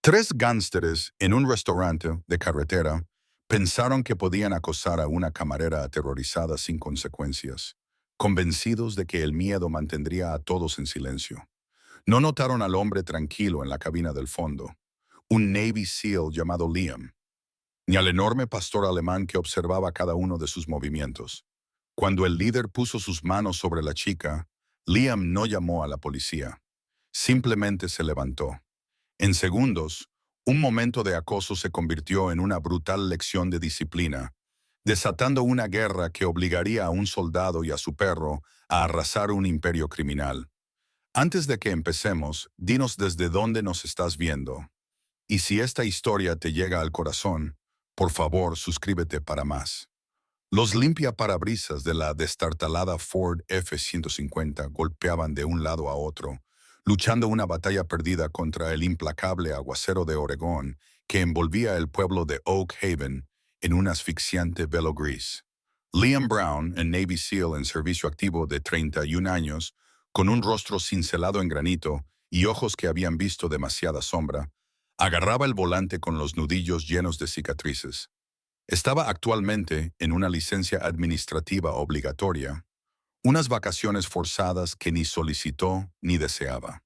Tres gánsteres en un restaurante de carretera pensaron que podían acosar a una camarera aterrorizada sin consecuencias, convencidos de que el miedo mantendría a todos en silencio. No notaron al hombre tranquilo en la cabina del fondo, un Navy SEAL llamado Liam, ni al enorme pastor alemán que observaba cada uno de sus movimientos. Cuando el líder puso sus manos sobre la chica, Liam no llamó a la policía. Simplemente se levantó. En segundos, un momento de acoso se convirtió en una brutal lección de disciplina, desatando una guerra que obligaría a un soldado y a su perro a arrasar un imperio criminal. Antes de que empecemos, dinos desde dónde nos estás viendo. Y si esta historia te llega al corazón, por favor suscríbete para más. Los limpiaparabrisas de la destartalada Ford F-150 golpeaban de un lado a otro, luchando una batalla perdida contra el implacable aguacero de Oregón que envolvía el pueblo de Oak Haven en un asfixiante velo gris. Liam Brown, un Navy SEAL en servicio activo de 31 años, con un rostro cincelado en granito y ojos que habían visto demasiada sombra, agarraba el volante con los nudillos llenos de cicatrices. Estaba actualmente en una licencia administrativa obligatoria, unas vacaciones forzadas que ni solicitó ni deseaba.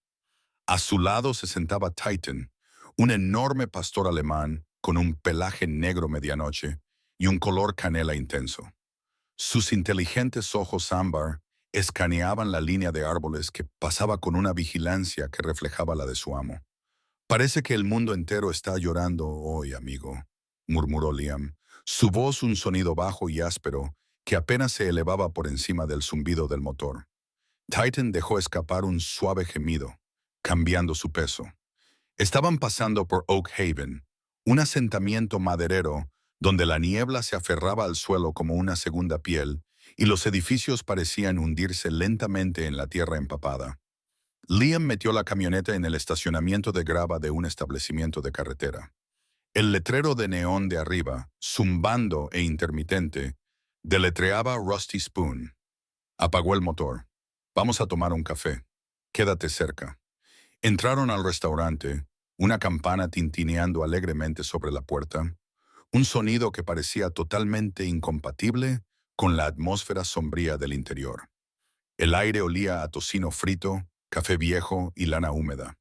A su lado se sentaba Titan, un enorme pastor alemán con un pelaje negro medianoche y un color canela intenso. Sus inteligentes ojos ámbar escaneaban la línea de árboles que pasaba con una vigilancia que reflejaba la de su amo. Parece que el mundo entero está llorando hoy, amigo, murmuró Liam, su voz un sonido bajo y áspero que apenas se elevaba por encima del zumbido del motor. Titan dejó escapar un suave gemido, cambiando su peso. Estaban pasando por Oak Haven, un asentamiento maderero donde la niebla se aferraba al suelo como una segunda piel y los edificios parecían hundirse lentamente en la tierra empapada. Liam metió la camioneta en el estacionamiento de grava de un establecimiento de carretera. El letrero de neón de arriba, zumbando e intermitente, deletreaba Rusty Spoon. Apagó el motor. Vamos a tomar un café. Quédate cerca. Entraron al restaurante, una campana tintineando alegremente sobre la puerta, un sonido que parecía totalmente incompatible con la atmósfera sombría del interior. El aire olía a tocino frito, café viejo y lana húmeda.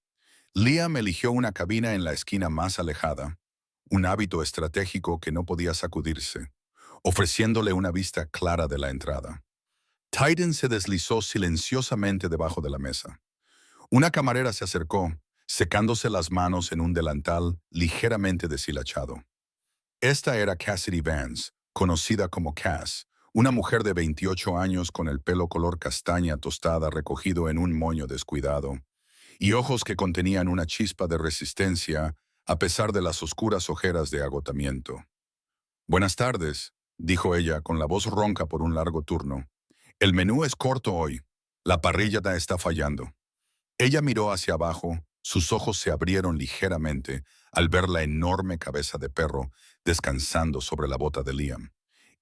Liam eligió una cabina en la esquina más alejada, un hábito estratégico que no podía sacudirse, ofreciéndole una vista clara de la entrada. Titan se deslizó silenciosamente debajo de la mesa. Una camarera se acercó, secándose las manos en un delantal ligeramente deshilachado. Esta era Cassidy Vance, conocida como Cass, una mujer de 28 años con el pelo color castaña tostada recogido en un moño descuidado, y ojos que contenían una chispa de resistencia a pesar de las oscuras ojeras de agotamiento. «Buenas tardes», dijo ella con la voz ronca por un largo turno. «El menú es corto hoy. La parrilla está fallando». Ella miró hacia abajo, sus ojos se abrieron ligeramente al ver la enorme cabeza de perro descansando sobre la bota de Liam.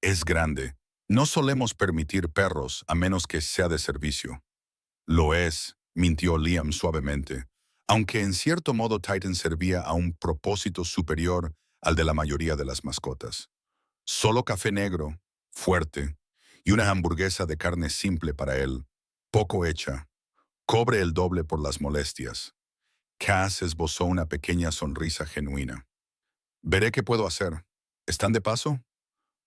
«Es grande. No solemos permitir perros a menos que sea de servicio». «Lo es», mintió Liam suavemente, aunque en cierto modo Titan servía a un propósito superior al de la mayoría de las mascotas. Solo café negro, fuerte, y una hamburguesa de carne simple para él, poco hecha. Cobre el doble por las molestias. Cass esbozó una pequeña sonrisa genuina. «Veré qué puedo hacer. ¿Están de paso?»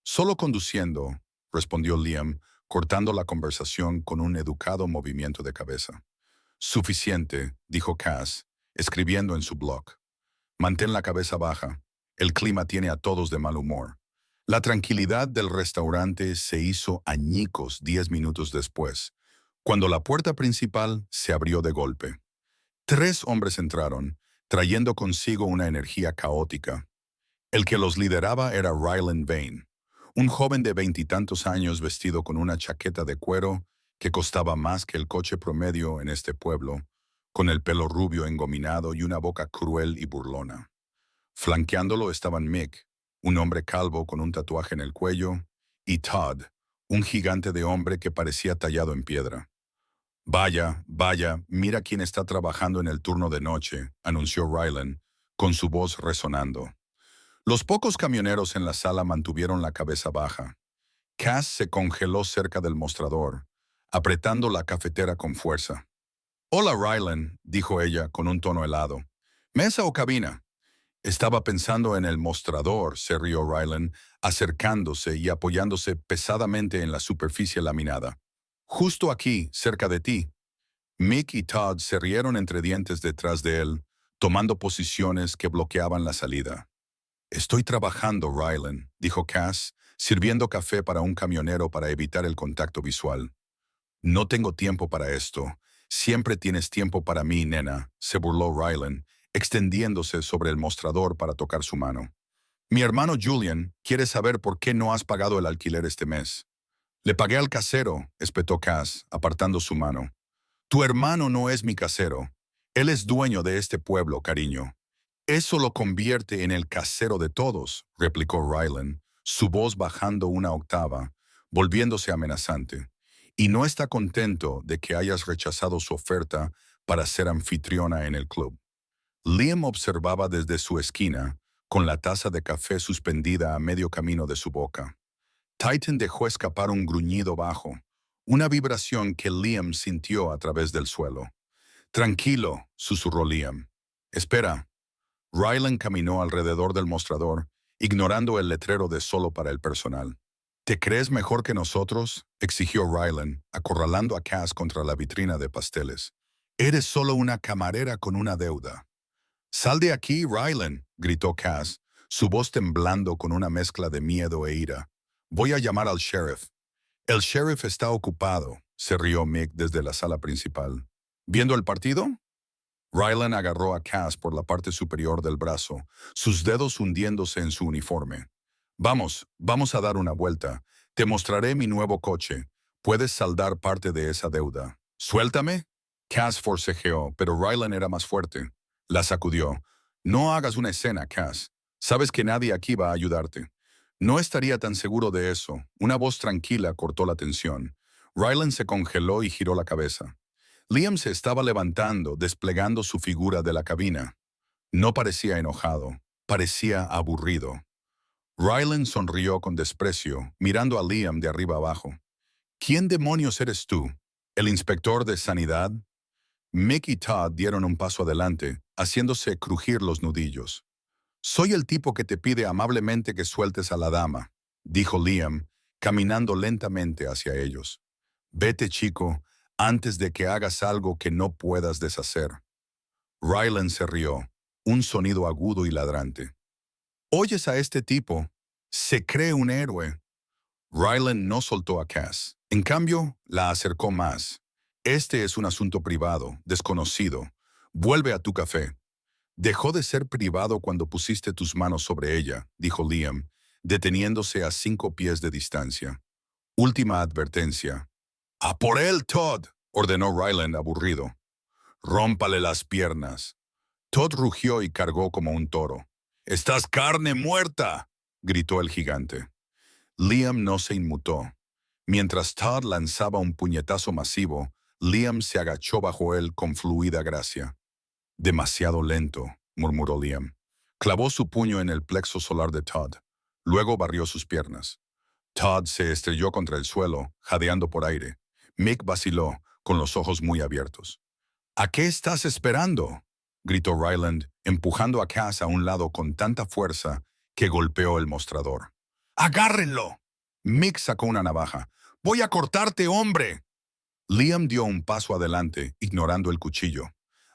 «Solo conduciendo», respondió Liam, cortando la conversación con un educado movimiento de cabeza. «Suficiente», dijo Cass, escribiendo en su blog. «Mantén la cabeza baja. El clima tiene a todos de mal humor». La tranquilidad del restaurante se hizo añicos 10 minutos después, cuando la puerta principal se abrió de golpe. Tres hombres entraron, trayendo consigo una energía caótica. El que los lideraba era Ryland Vane, un joven de veintitantos años vestido con una chaqueta de cuero que costaba más que el coche promedio en este pueblo, con el pelo rubio engominado y una boca cruel y burlona. Flanqueándolo estaban Mick, un hombre calvo con un tatuaje en el cuello, y Todd, un gigante de hombre que parecía tallado en piedra. «Vaya, vaya, mira quién está trabajando en el turno de noche», anunció Ryland, con su voz resonando. Los pocos camioneros en la sala mantuvieron la cabeza baja. Cass se congeló cerca del mostrador, apretando la cafetera con fuerza. «Hola, Rylan», dijo ella con un tono helado. «¿Mesa o cabina?» Estaba pensando en el mostrador, se rió Rylan, acercándose y apoyándose pesadamente en la superficie laminada. «Justo aquí, cerca de ti». Mick y Todd se rieron entre dientes detrás de él, tomando posiciones que bloqueaban la salida. «Estoy trabajando, Rylan», dijo Cass, sirviendo café para un camionero para evitar el contacto visual. «No tengo tiempo para esto. Siempre tienes tiempo para mí, nena», se burló Rylan, extendiéndose sobre el mostrador para tocar su mano. «Mi hermano Julian quiere saber por qué no has pagado el alquiler este mes». «Le pagué al casero», espetó Cass, apartando su mano. «Tu hermano no es mi casero. Él es dueño de este pueblo, cariño». «Eso lo convierte en el casero de todos», replicó Rylan, su voz bajando una octava, volviéndose amenazante. «Y no está contento de que hayas rechazado su oferta para ser anfitriona en el club». Liam observaba desde su esquina, con la taza de café suspendida a medio camino de su boca. Titan dejó escapar un gruñido bajo, una vibración que Liam sintió a través del suelo. «Tranquilo», susurró Liam. «Espera». Rylan caminó alrededor del mostrador, ignorando el letrero de solo para el personal. «¿Te crees mejor que nosotros?», exigió Rylan, acorralando a Cass contra la vitrina de pasteles. «Eres solo una camarera con una deuda». «Sal de aquí, Rylan», gritó Cass, su voz temblando con una mezcla de miedo e ira. «Voy a llamar al sheriff». «El sheriff está ocupado», se rió Mick desde la sala principal. «¿Viendo el partido?» Rylan agarró a Cass por la parte superior del brazo, sus dedos hundiéndose en su uniforme. «Vamos a dar una vuelta. Te mostraré mi nuevo coche. Puedes saldar parte de esa deuda». «¿Suéltame?» Cass forcejeó, pero Rylan era más fuerte. La sacudió. «No hagas una escena, Cass. Sabes que nadie aquí va a ayudarte». «No estaría tan seguro de eso». Una voz tranquila cortó la tensión. Rylan se congeló y giró la cabeza. Liam se estaba levantando, desplegando su figura de la cabina. No parecía enojado, parecía aburrido. Rylan sonrió con desprecio, mirando a Liam de arriba abajo. «¿Quién demonios eres tú? ¿El inspector de sanidad?» Mick y Todd dieron un paso adelante, haciéndose crujir los nudillos. «Soy el tipo que te pide amablemente que sueltes a la dama», dijo Liam, caminando lentamente hacia ellos. «Vete, chico, antes de que hagas algo que no puedas deshacer». Rylan se rió, un sonido agudo y ladrante. «¿Oyes a este tipo? Se cree un héroe». Rylan no soltó a Cass. En cambio, la acercó más. «Este es un asunto privado, desconocido. Vuelve a tu café». «Dejó de ser privado cuando pusiste tus manos sobre ella», dijo Liam, deteniéndose a 5 pies de distancia. «Última advertencia». «¡A por él, Todd!», ordenó Rylan aburrido. «Rómpale las piernas». Todd rugió y cargó como un toro. «¡Estás carne muerta!», gritó el gigante. Liam no se inmutó. Mientras Todd lanzaba un puñetazo masivo, Liam se agachó bajo él con fluida gracia. «Demasiado lento», murmuró Liam. Clavó su puño en el plexo solar de Todd. Luego barrió sus piernas. Todd se estrelló contra el suelo, jadeando por aire. Mick vaciló, con los ojos muy abiertos. «¿A qué estás esperando?», gritó Ryland, empujando a Cass a un lado con tanta fuerza que golpeó el mostrador. «¡Agárrenlo!». Mick sacó una navaja. «¡Voy a cortarte, hombre!». Liam dio un paso adelante, ignorando el cuchillo.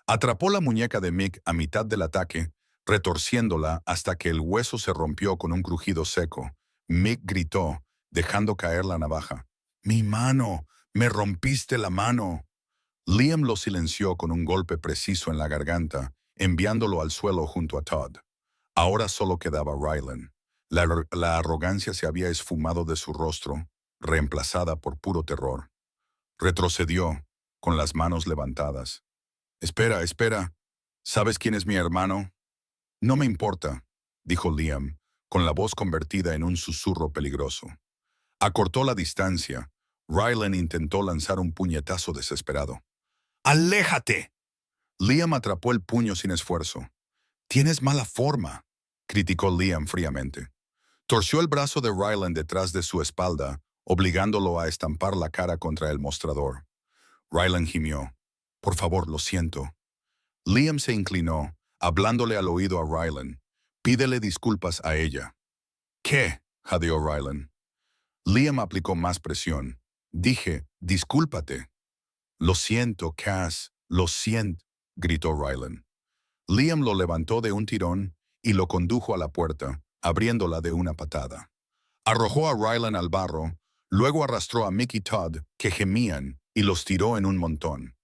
Atrapó la muñeca de Mick a mitad del ataque, retorciéndola hasta que el hueso se rompió con un crujido seco. Mick gritó, dejando caer la navaja. «¡Mi mano! ¡Me rompiste la mano!». Liam lo silenció con un golpe preciso en la garganta, enviándolo al suelo junto a Todd. Ahora solo quedaba Rylan. La arrogancia se había esfumado de su rostro, reemplazada por puro terror. Retrocedió, con las manos levantadas. «Espera, espera. ¿Sabes quién es mi hermano?». «No me importa», dijo Liam, con la voz convertida en un susurro peligroso. Acortó la distancia. Rylan intentó lanzar un puñetazo desesperado. «¡Aléjate!». Liam atrapó el puño sin esfuerzo. Tienes mala forma, criticó Liam fríamente. Torció el brazo de Ryland detrás de su espalda, obligándolo a estampar la cara contra el mostrador. Ryland gimió. Por favor, lo siento. Liam se inclinó, hablándole al oído a Ryland. Pídele disculpas a ella. ¿Qué? Jadeó Ryland. Liam aplicó más presión. Dije, discúlpate. Lo siento, Cass, lo siento, gritó Ryland. Liam lo levantó de un tirón y lo condujo a la puerta, abriéndola de una patada. Arrojó a Ryland al barro, luego arrastró a Mick y Todd, que gemían, y los tiró en un montón.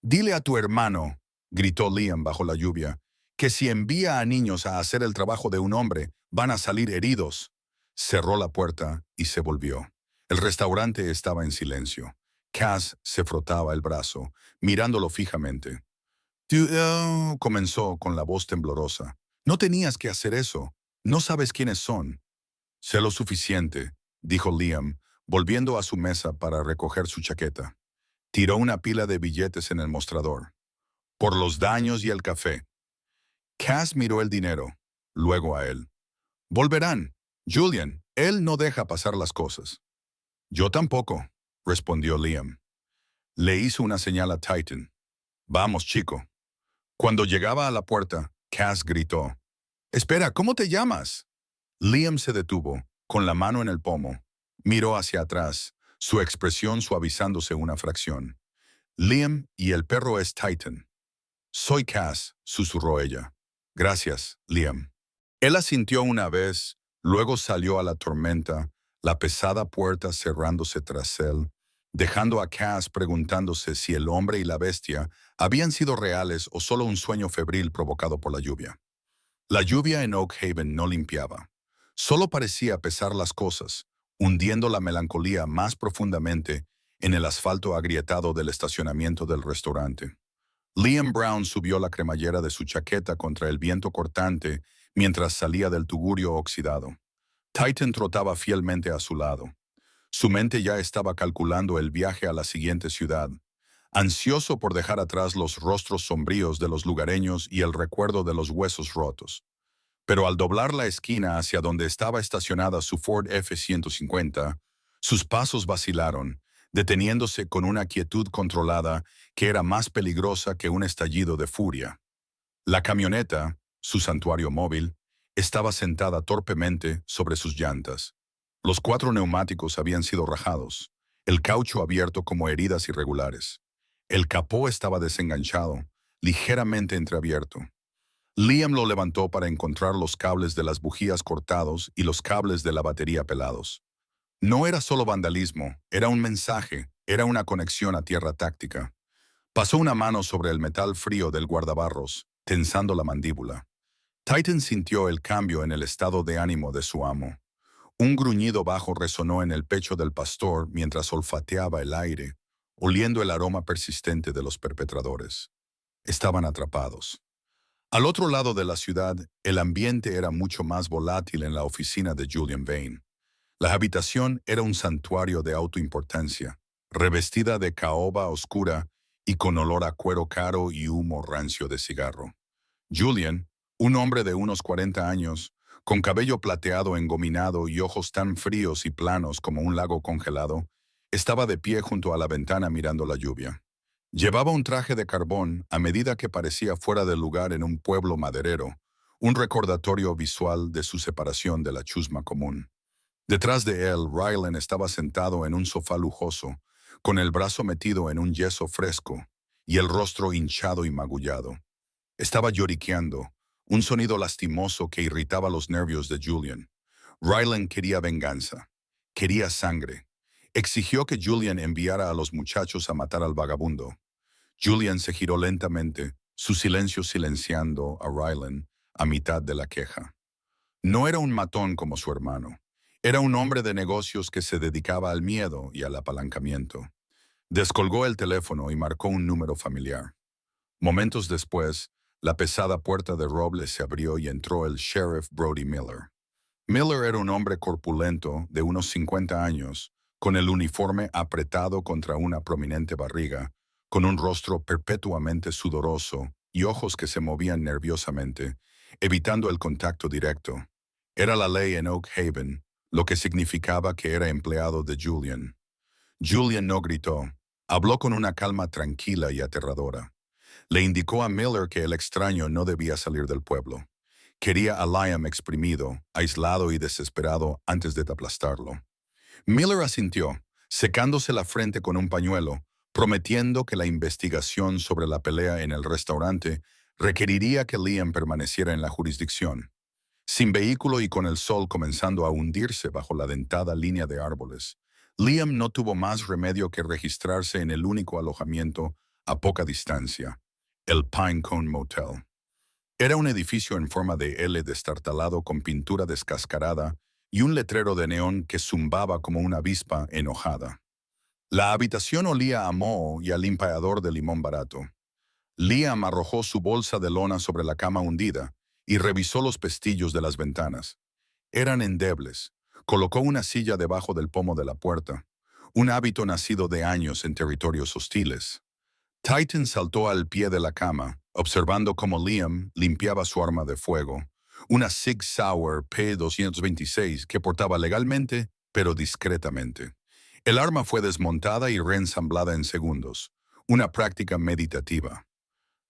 Dile a tu hermano, gritó Liam bajo la lluvia, que si envía a niños a hacer el trabajo de un hombre, van a salir heridos. Cerró la puerta y se volvió. El restaurante estaba en silencio. Cass se frotaba el brazo, mirándolo fijamente. Comenzó con la voz temblorosa. No tenías que hacer eso. No sabes quiénes son. Sé lo suficiente, dijo Liam, volviendo a su mesa para recoger su chaqueta. Tiró una pila de billetes en el mostrador. Por los daños y el café. Cass miró el dinero, luego a él. Volverán. Julian, él no deja pasar las cosas. Yo tampoco, respondió Liam. Le hizo una señal a Titan. Vamos, chico. Cuando llegaba a la puerta, Cass gritó. Espera, ¿cómo te llamas? Liam se detuvo, con la mano en el pomo. Miró hacia atrás, su expresión suavizándose una fracción. Liam y el perro es Titan. Soy Cass, susurró ella. Gracias, Liam. Él asintió una vez, luego salió a la tormenta, la pesada puerta cerrándose tras él, dejando a Cass preguntándose si el hombre y la bestia habían sido reales o solo un sueño febril provocado por la lluvia. La lluvia en Oak Haven no limpiaba. Solo parecía pesar las cosas, hundiendo la melancolía más profundamente en el asfalto agrietado del estacionamiento del restaurante. Liam Brown subió la cremallera de su chaqueta contra el viento cortante mientras salía del tugurio oxidado. Titan trotaba fielmente a su lado. Su mente ya estaba calculando el viaje a la siguiente ciudad, ansioso por dejar atrás los rostros sombríos de los lugareños y el recuerdo de los huesos rotos. Pero al doblar la esquina hacia donde estaba estacionada su Ford F-150, sus pasos vacilaron, deteniéndose con una quietud controlada que era más peligrosa que un estallido de furia. La camioneta, su santuario móvil, estaba sentada torpemente sobre sus llantas. Los 4 neumáticos habían sido rajados, el caucho abierto como heridas irregulares. El capó estaba desenganchado, ligeramente entreabierto. Liam lo levantó para encontrar los cables de las bujías cortados y los cables de la batería pelados. No era solo vandalismo, era un mensaje, era una conexión a tierra táctica. Pasó una mano sobre el metal frío del guardabarros, tensando la mandíbula. Titan sintió el cambio en el estado de ánimo de su amo. Un gruñido bajo resonó en el pecho del pastor mientras olfateaba el aire, oliendo el aroma persistente de los perpetradores. Estaban atrapados. Al otro lado de la ciudad, el ambiente era mucho más volátil en la oficina de Julian Vane. La habitación era un santuario de autoimportancia, revestida de caoba oscura y con olor a cuero caro y humo rancio de cigarro. Julian, un hombre de unos 40 años, con cabello plateado engominado y ojos tan fríos y planos como un lago congelado, estaba de pie junto a la ventana mirando la lluvia. Llevaba un traje de carbón a medida que parecía fuera de lugar en un pueblo maderero, un recordatorio visual de su separación de la chusma común. Detrás de él, Ryland estaba sentado en un sofá lujoso, con el brazo metido en un yeso fresco y el rostro hinchado y magullado. Estaba lloriqueando, un sonido lastimoso que irritaba los nervios de Julian. Ryland quería venganza, quería sangre. Exigió que Julian enviara a los muchachos a matar al vagabundo. Julian se giró lentamente, su silencio silenciando a Ryland a mitad de la queja. No era un matón como su hermano. Era un hombre de negocios que se dedicaba al miedo y al apalancamiento. Descolgó el teléfono y marcó un número familiar. Momentos después, la pesada puerta de roble se abrió y entró el sheriff Brody Miller. Miller era un hombre corpulento de unos 50 años, con el uniforme apretado contra una prominente barriga, con un rostro perpetuamente sudoroso y ojos que se movían nerviosamente, evitando el contacto directo. Era la ley en Oak Haven, lo que significaba que era empleado de Julian. Julian no gritó. Habló con una calma tranquila y aterradora. Le indicó a Miller que el extraño no debía salir del pueblo. Quería a Liam exprimido, aislado y desesperado antes de aplastarlo. Miller asintió, secándose la frente con un pañuelo, prometiendo que la investigación sobre la pelea en el restaurante requeriría que Liam permaneciera en la jurisdicción. Sin vehículo y con el sol comenzando a hundirse bajo la dentada línea de árboles, Liam no tuvo más remedio que registrarse en el único alojamiento a poca distancia, el Pinecone Motel. Era un edificio en forma de L destartalado con pintura descascarada y un letrero de neón que zumbaba como una avispa enojada. La habitación olía a moho y a limpiador de limón barato. Liam arrojó su bolsa de lona sobre la cama hundida y revisó los pestillos de las ventanas. Eran endebles. Colocó una silla debajo del pomo de la puerta, un hábito nacido de años en territorios hostiles. Titan saltó al pie de la cama, observando cómo Liam limpiaba su arma de fuego, una Sig Sauer P-226 que portaba legalmente, pero discretamente. El arma fue desmontada y reensamblada en segundos, una práctica meditativa.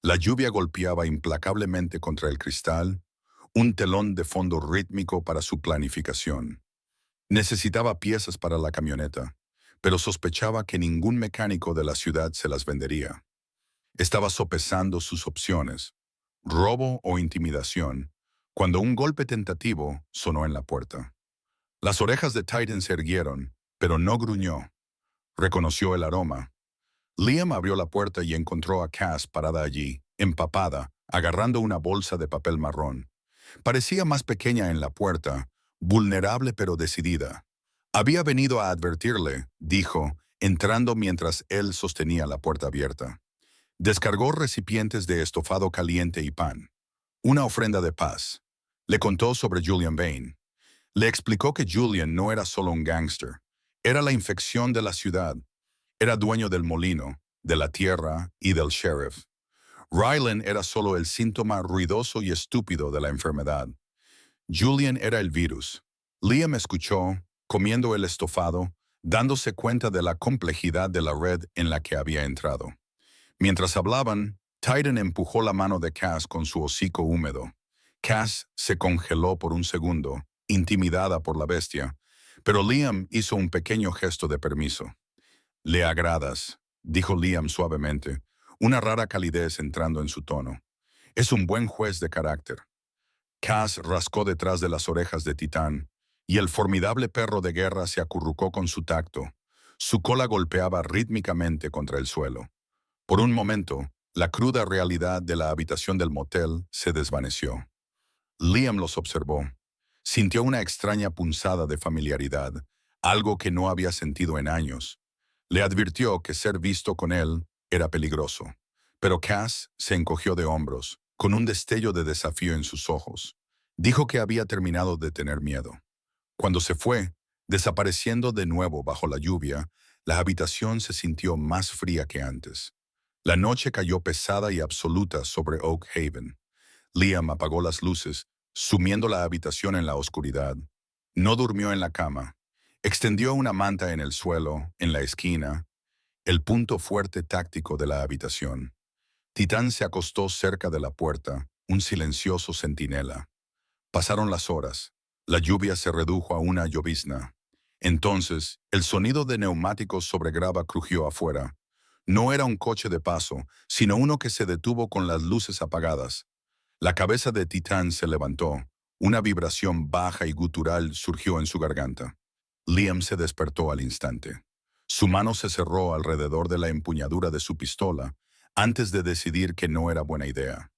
La lluvia golpeaba implacablemente contra el cristal, un telón de fondo rítmico para su planificación. Necesitaba piezas para la camioneta, pero sospechaba que ningún mecánico de la ciudad se las vendería. Estaba sopesando sus opciones, robo o intimidación, cuando un golpe tentativo sonó en la puerta. Las orejas de Titan se erguieron, pero no gruñó. Reconoció el aroma. Liam abrió la puerta y encontró a Cass parada allí, empapada, agarrando una bolsa de papel marrón. Parecía más pequeña en la puerta, vulnerable pero decidida. Había venido a advertirle, dijo, entrando mientras él sostenía la puerta abierta. Descargó recipientes de estofado caliente y pan. Una ofrenda de paz. Le contó sobre Julian Vane. Le explicó que Julian no era solo un gángster. Era la infección de la ciudad. Era dueño del molino, de la tierra y del sheriff. Rylan era solo el síntoma ruidoso y estúpido de la enfermedad. Julian era el virus. Liam escuchó, comiendo el estofado, dándose cuenta de la complejidad de la red en la que había entrado. Mientras hablaban, Titan empujó la mano de Cass con su hocico húmedo. Cass se congeló por un segundo, intimidada por la bestia, pero Liam hizo un pequeño gesto de permiso. «Le agradas», dijo Liam suavemente, una rara calidez entrando en su tono. «Es un buen juez de carácter». Cass rascó detrás de las orejas de Titán, y el formidable perro de guerra se acurrucó con su tacto. Su cola golpeaba rítmicamente contra el suelo. Por un momento, la cruda realidad de la habitación del motel se desvaneció. Liam los observó. Sintió una extraña punzada de familiaridad, algo que no había sentido en años. Le advirtió que ser visto con él era peligroso, pero Cass se encogió de hombros, con un destello de desafío en sus ojos. Dijo que había terminado de tener miedo. Cuando se fue, desapareciendo de nuevo bajo la lluvia, la habitación se sintió más fría que antes. La noche cayó pesada y absoluta sobre Oak Haven. Liam apagó las luces, sumiendo la habitación en la oscuridad. No durmió en la cama. Extendió una manta en el suelo, en la esquina, el punto fuerte táctico de la habitación. Titán se acostó cerca de la puerta, un silencioso centinela. Pasaron las horas. La lluvia se redujo a una llovizna. Entonces, el sonido de neumáticos sobre grava crujió afuera. No era un coche de paso, sino uno que se detuvo con las luces apagadas. La cabeza de Titán se levantó. Una vibración baja y gutural surgió en su garganta. Liam se despertó al instante. Su mano se cerró alrededor de la empuñadura de su pistola antes de decidir que no era buena idea.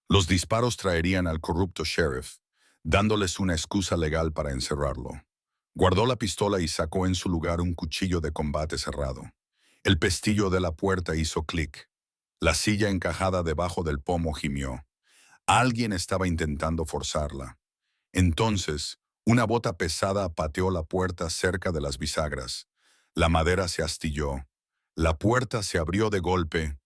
Los disparos traerían al corrupto sheriff, dándoles una excusa legal para encerrarlo. Guardó la pistola y sacó en su lugar un cuchillo de combate cerrado. El pestillo de la puerta hizo clic. La silla encajada debajo del pomo gimió. Alguien estaba intentando forzarla. Entonces, una bota pesada pateó la puerta cerca de las bisagras. La madera se astilló. La puerta se abrió de golpe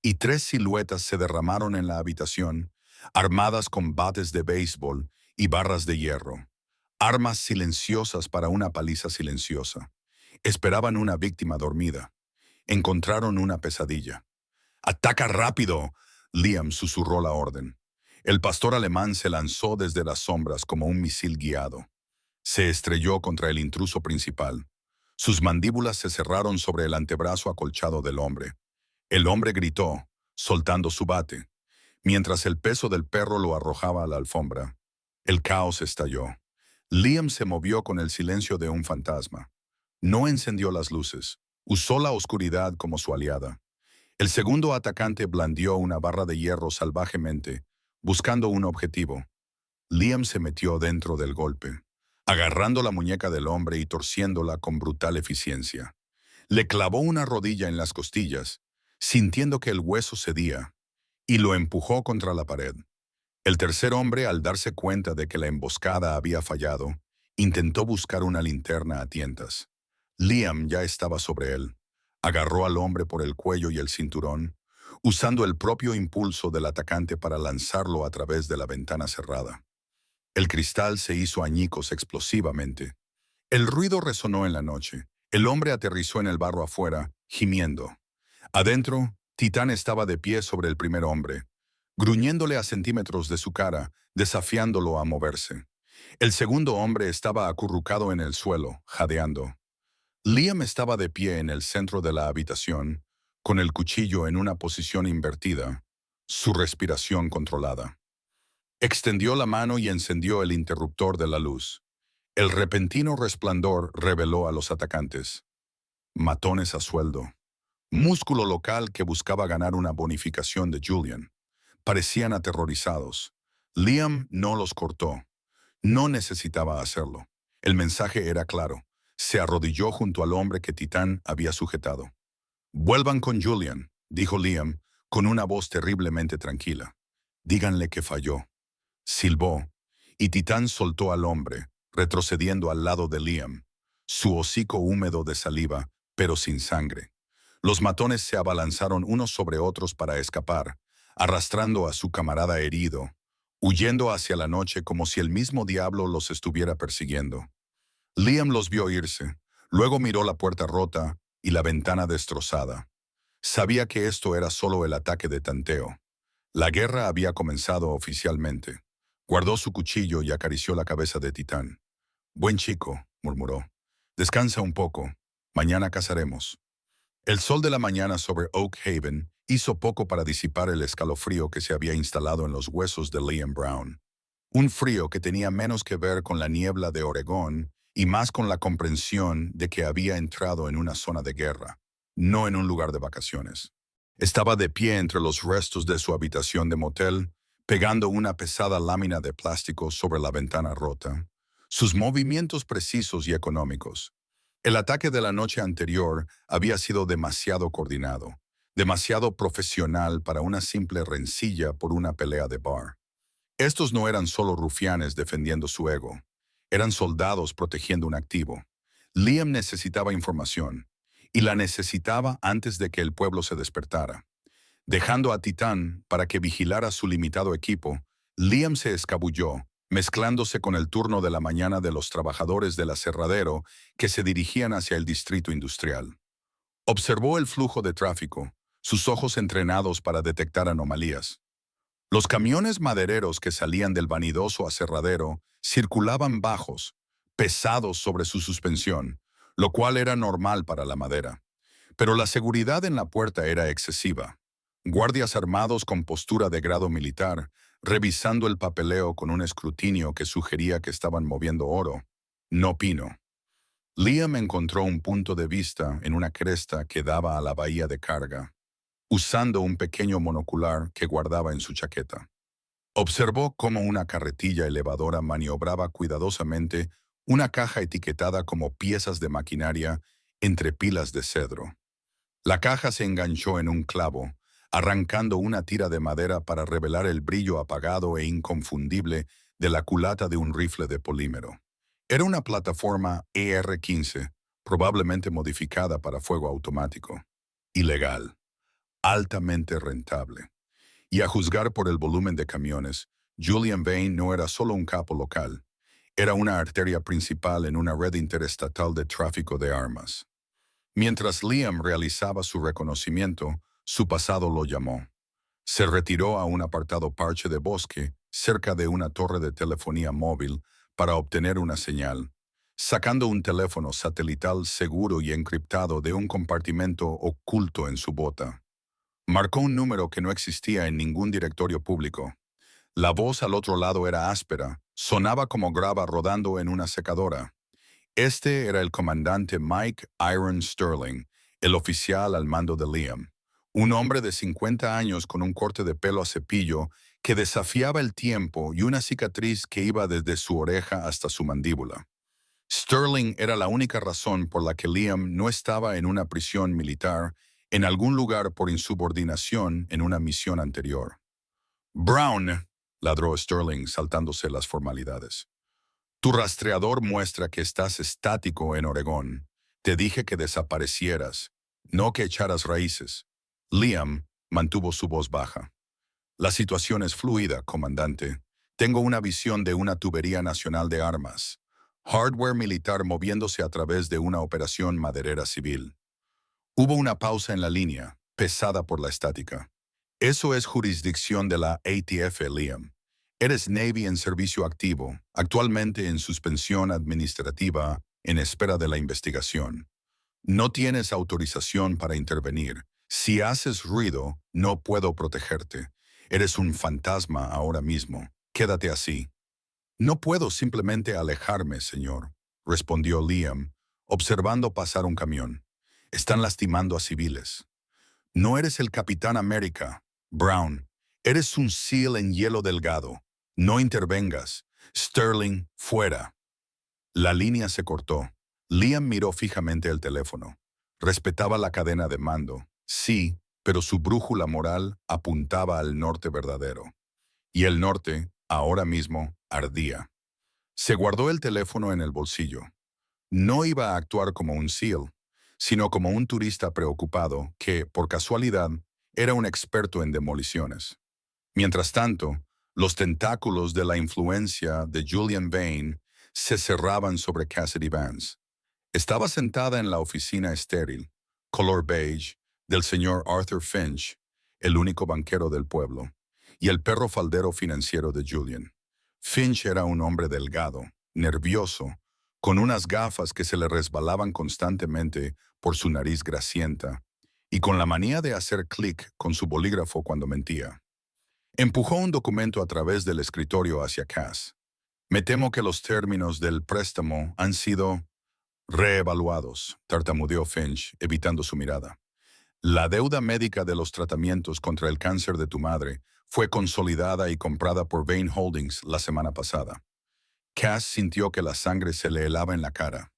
y tres siluetas se derramaron en la habitación, armadas con bates de béisbol y barras de hierro, armas silenciosas para una paliza silenciosa. Esperaban una víctima dormida. Encontraron una pesadilla. ¡Ataca rápido! Liam susurró la orden. El pastor alemán se lanzó desde las sombras como un misil guiado. Se estrelló contra el intruso principal. Sus mandíbulas se cerraron sobre el antebrazo acolchado del hombre. El hombre gritó, soltando su bate, mientras el peso del perro lo arrojaba a la alfombra. El caos estalló. Liam se movió con el silencio de un fantasma. No encendió las luces. Usó la oscuridad como su aliada. El segundo atacante blandió una barra de hierro salvajemente, buscando un objetivo. Liam se metió dentro del golpe, agarrando la muñeca del hombre y torciéndola con brutal eficiencia. Le clavó una rodilla en las costillas, sintiendo que el hueso cedía, y lo empujó contra la pared. El tercer hombre, al darse cuenta de que la emboscada había fallado, intentó buscar una linterna a tientas. Liam ya estaba sobre él. Agarró al hombre por el cuello y el cinturón, usando el propio impulso del atacante para lanzarlo a través de la ventana cerrada. El cristal se hizo añicos explosivamente. El ruido resonó en la noche. El hombre aterrizó en el barro afuera, gimiendo. Adentro, Titán estaba de pie sobre el primer hombre, gruñéndole a centímetros de su cara, desafiándolo a moverse. El segundo hombre estaba acurrucado en el suelo, jadeando. Liam estaba de pie en el centro de la habitación, con el cuchillo en una posición invertida, su respiración controlada. Extendió la mano y encendió el interruptor de la luz. El repentino resplandor reveló a los atacantes. Matones a sueldo. Músculo local que buscaba ganar una bonificación de Julian. Parecían aterrorizados. Liam no los cortó. No necesitaba hacerlo. El mensaje era claro. Se arrodilló junto al hombre que Titán había sujetado. «Vuelvan con Julian», dijo Liam, con una voz terriblemente tranquila. «Díganle que falló». Silbó, y Titán soltó al hombre, retrocediendo al lado de Liam, su hocico húmedo de saliva, pero sin sangre. Los matones se abalanzaron unos sobre otros para escapar, arrastrando a su camarada herido, huyendo hacia la noche como si el mismo diablo los estuviera persiguiendo. Liam los vio irse, luego miró la puerta rota y la ventana destrozada. Sabía que esto era solo el ataque de tanteo. La guerra había comenzado oficialmente. Guardó su cuchillo y acarició la cabeza de Titán. «Buen chico», murmuró. «Descansa un poco. Mañana cazaremos». El sol de la mañana sobre Oak Haven hizo poco para disipar el escalofrío que se había instalado en los huesos de Liam Brown. Un frío que tenía menos que ver con la niebla de Oregón y más con la comprensión de que había entrado en una zona de guerra, no en un lugar de vacaciones. Estaba de pie entre los restos de su habitación de motel, pegando una pesada lámina de plástico sobre la ventana rota. Sus movimientos precisos y económicos. El ataque de la noche anterior había sido demasiado coordinado, demasiado profesional para una simple rencilla por una pelea de bar. Estos no eran solo rufianes defendiendo su ego, eran soldados protegiendo un activo. Liam necesitaba información, y la necesitaba antes de que el pueblo se despertara. Dejando a Titán para que vigilara su limitado equipo, Liam se escabulló, mezclándose con el turno de la mañana de los trabajadores del aserradero que se dirigían hacia el distrito industrial. Observó el flujo de tráfico, sus ojos entrenados para detectar anomalías. Los camiones madereros que salían del vanidoso aserradero circulaban bajos, pesados sobre su suspensión, lo cual era normal para la madera. Pero la seguridad en la puerta era excesiva. Guardias armados con postura de grado militar, revisando el papeleo con un escrutinio que sugería que estaban moviendo oro, no pino. Liam encontró un punto de vista en una cresta que daba a la bahía de carga, usando un pequeño monocular que guardaba en su chaqueta. Observó cómo una carretilla elevadora maniobraba cuidadosamente una caja etiquetada como piezas de maquinaria entre pilas de cedro. La caja se enganchó en un clavo, arrancando una tira de madera para revelar el brillo apagado e inconfundible de la culata de un rifle de polímero. Era una plataforma ER-15, probablemente modificada para fuego automático. Ilegal. Altamente rentable. Y a juzgar por el volumen de camiones, Julian Vane no era solo un capo local, era una arteria principal en una red interestatal de tráfico de armas. Mientras Liam realizaba su reconocimiento, su pasado lo llamó. Se retiró a un apartado parche de bosque cerca de una torre de telefonía móvil para obtener una señal, sacando un teléfono satelital seguro y encriptado de un compartimento oculto en su bota. Marcó un número que no existía en ningún directorio público. La voz al otro lado era áspera, sonaba como grava rodando en una secadora. Este era el comandante Mike Iron Sterling, el oficial al mando de Liam. Un hombre de 50 años con un corte de pelo a cepillo que desafiaba el tiempo y una cicatriz que iba desde su oreja hasta su mandíbula. Sterling era la única razón por la que Liam no estaba en una prisión militar en algún lugar por insubordinación en una misión anterior. Brown, ladró Sterling saltándose las formalidades. Tu rastreador muestra que estás estático en Oregón. Te dije que desaparecieras, no que echaras raíces. Liam mantuvo su voz baja. La situación es fluida, comandante. Tengo una visión de una tubería nacional de armas. Hardware militar moviéndose a través de una operación maderera civil. Hubo una pausa en la línea, pesada por la estática. Eso es jurisdicción de la ATF, Liam. Eres Navy en servicio activo, actualmente en suspensión administrativa, en espera de la investigación. No tienes autorización para intervenir. Si haces ruido, no puedo protegerte. Eres un fantasma ahora mismo. Quédate así. No puedo simplemente alejarme, señor, respondió Liam, observando pasar un camión. Están lastimando a civiles. No eres el Capitán América, Brown. Eres un SEAL en hielo delgado. No intervengas. Sterling, fuera. La línea se cortó. Liam miró fijamente el teléfono. Respetaba la cadena de mando, sí, pero su brújula moral apuntaba al norte verdadero. Y el norte, ahora mismo, ardía. Se guardó el teléfono en el bolsillo. No iba a actuar como un SEAL, sino como un turista preocupado que, por casualidad, era un experto en demoliciones. Mientras tanto, los tentáculos de la influencia de Julian Vane se cerraban sobre Cassidy Vance. Estaba sentada en la oficina estéril, color beige, del señor Arthur Finch, el único banquero del pueblo, y el perro faldero financiero de Julian. Finch era un hombre delgado, nervioso, con unas gafas que se le resbalaban constantemente por su nariz grasienta, y con la manía de hacer clic con su bolígrafo cuando mentía. Empujó un documento a través del escritorio hacia Cass. Me temo que los términos del préstamo han sido reevaluados, tartamudeó Finch, evitando su mirada. La deuda médica de los tratamientos contra el cáncer de tu madre fue consolidada y comprada por Vane Holdings la semana pasada. Cass sintió que la sangre se le helaba en la cara.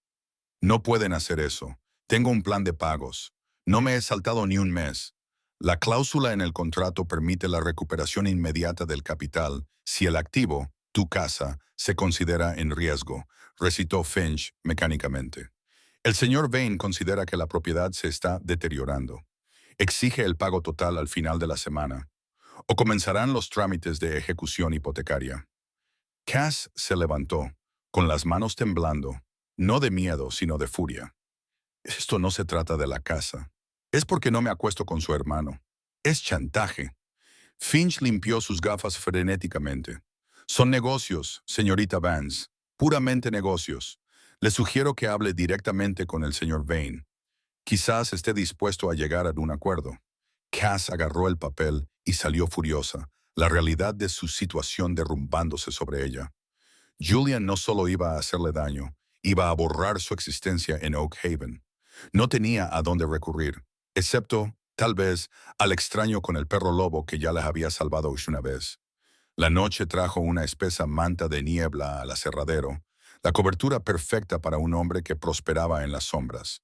No pueden hacer eso. Tengo un plan de pagos. No me he saltado ni un mes. La cláusula en el contrato permite la recuperación inmediata del capital si el activo, tu casa, se considera en riesgo, recitó Finch mecánicamente. El señor Vane considera que la propiedad se está deteriorando. Exige el pago total al final de la semana, o comenzarán los trámites de ejecución hipotecaria. Cass se levantó, con las manos temblando, no de miedo, sino de furia. Esto no se trata de la casa. Es porque no me acuesto con su hermano. Es chantaje. Finch limpió sus gafas frenéticamente. Son negocios, señorita Vance. Puramente negocios. Le sugiero que hable directamente con el señor Vane. Quizás esté dispuesto a llegar a un acuerdo. Cass agarró el papel y salió furiosa, la realidad de su situación derrumbándose sobre ella. Julian no solo iba a hacerle daño, iba a borrar su existencia en Oak Haven. No tenía a dónde recurrir, excepto, tal vez, al extraño con el perro lobo que ya les había salvado una vez. La noche trajo una espesa manta de niebla al aserradero, la cobertura perfecta para un hombre que prosperaba en las sombras.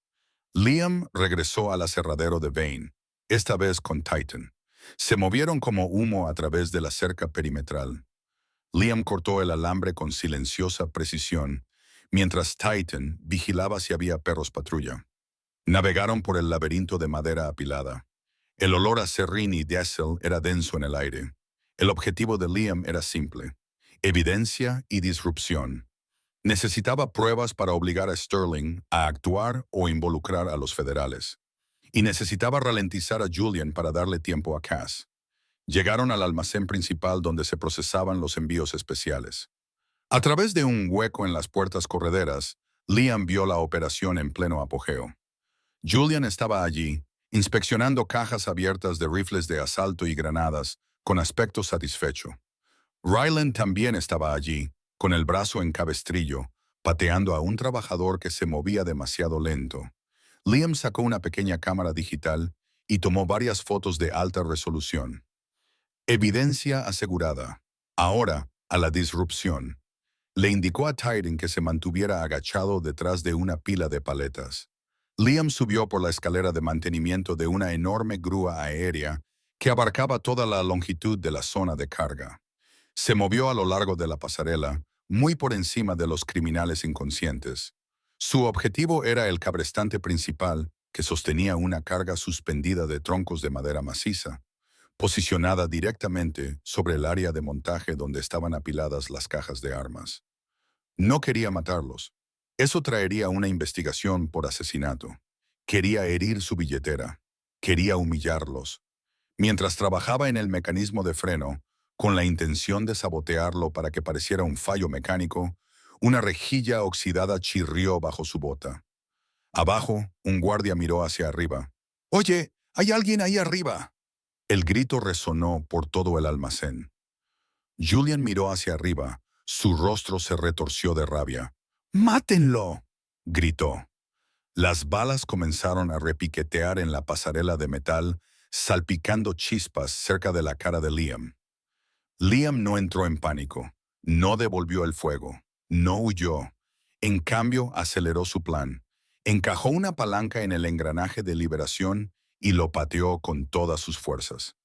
Liam regresó al aserradero de Vane, esta vez con Titan. Se movieron como humo a través de la cerca perimetral. Liam cortó el alambre con silenciosa precisión, mientras Titan vigilaba si había perros patrulla. Navegaron por el laberinto de madera apilada. El olor a serrín y diésel era denso en el aire. El objetivo de Liam era simple: evidencia y disrupción. Necesitaba pruebas para obligar a Sterling a actuar o involucrar a los federales. Y necesitaba ralentizar a Julian para darle tiempo a Cass. Llegaron al almacén principal donde se procesaban los envíos especiales. A través de un hueco en las puertas correderas, Liam vio la operación en pleno apogeo. Julian estaba allí, inspeccionando cajas abiertas de rifles de asalto y granadas, con aspecto satisfecho. Ryland también estaba allí, con el brazo en cabestrillo, pateando a un trabajador que se movía demasiado lento. Liam sacó una pequeña cámara digital y tomó varias fotos de alta resolución. Evidencia asegurada. Ahora, a la disrupción. Le indicó a Tyden que se mantuviera agachado detrás de una pila de paletas. Liam subió por la escalera de mantenimiento de una enorme grúa aérea que abarcaba toda la longitud de la zona de carga. Se movió a lo largo de la pasarela, muy por encima de los criminales inconscientes. Su objetivo era el cabrestante principal, que sostenía una carga suspendida de troncos de madera maciza, posicionada directamente sobre el área de montaje donde estaban apiladas las cajas de armas. No quería matarlos. Eso traería una investigación por asesinato. Quería herir su billetera. Quería humillarlos. Mientras trabajaba en el mecanismo de freno, con la intención de sabotearlo para que pareciera un fallo mecánico, una rejilla oxidada chirrió bajo su bota. Abajo, un guardia miró hacia arriba. «¡Oye! ¡Hay alguien ahí arriba!». El grito resonó por todo el almacén. Julian miró hacia arriba. Su rostro se retorció de rabia. «¡Mátenlo!», gritó. Las balas comenzaron a repiquetear en la pasarela de metal, salpicando chispas cerca de la cara de Liam. Liam no entró en pánico, no devolvió el fuego, no huyó. En cambio, aceleró su plan. Encajó una palanca en el engranaje de liberación y lo pateó con todas sus fuerzas.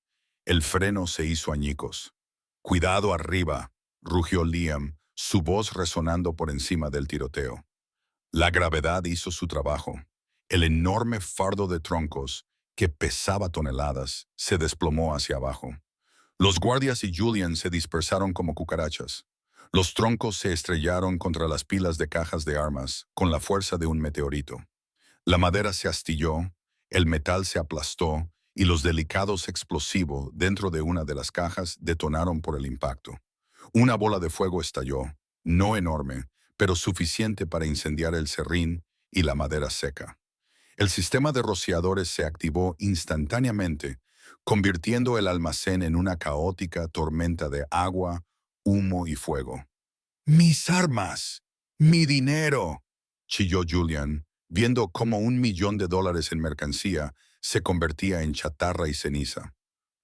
El freno se hizo añicos. «¡Cuidado arriba!», rugió Liam, su voz resonando por encima del tiroteo. La gravedad hizo su trabajo. El enorme fardo de troncos, que pesaba toneladas, se desplomó hacia abajo. Los guardias y Julian se dispersaron como cucarachas. Los troncos se estrellaron contra las pilas de cajas de armas con la fuerza de un meteorito. La madera se astilló, el metal se aplastó y los delicados explosivos dentro de una de las cajas detonaron por el impacto. Una bola de fuego estalló, no enorme, pero suficiente para incendiar el serrín y la madera seca. El sistema de rociadores se activó instantáneamente, convirtiendo el almacén en una caótica tormenta de agua, humo y fuego. «¡Mis armas! ¡Mi dinero!», chilló Julian, viendo cómo $1.000.000 en mercancía se convertía en chatarra y ceniza.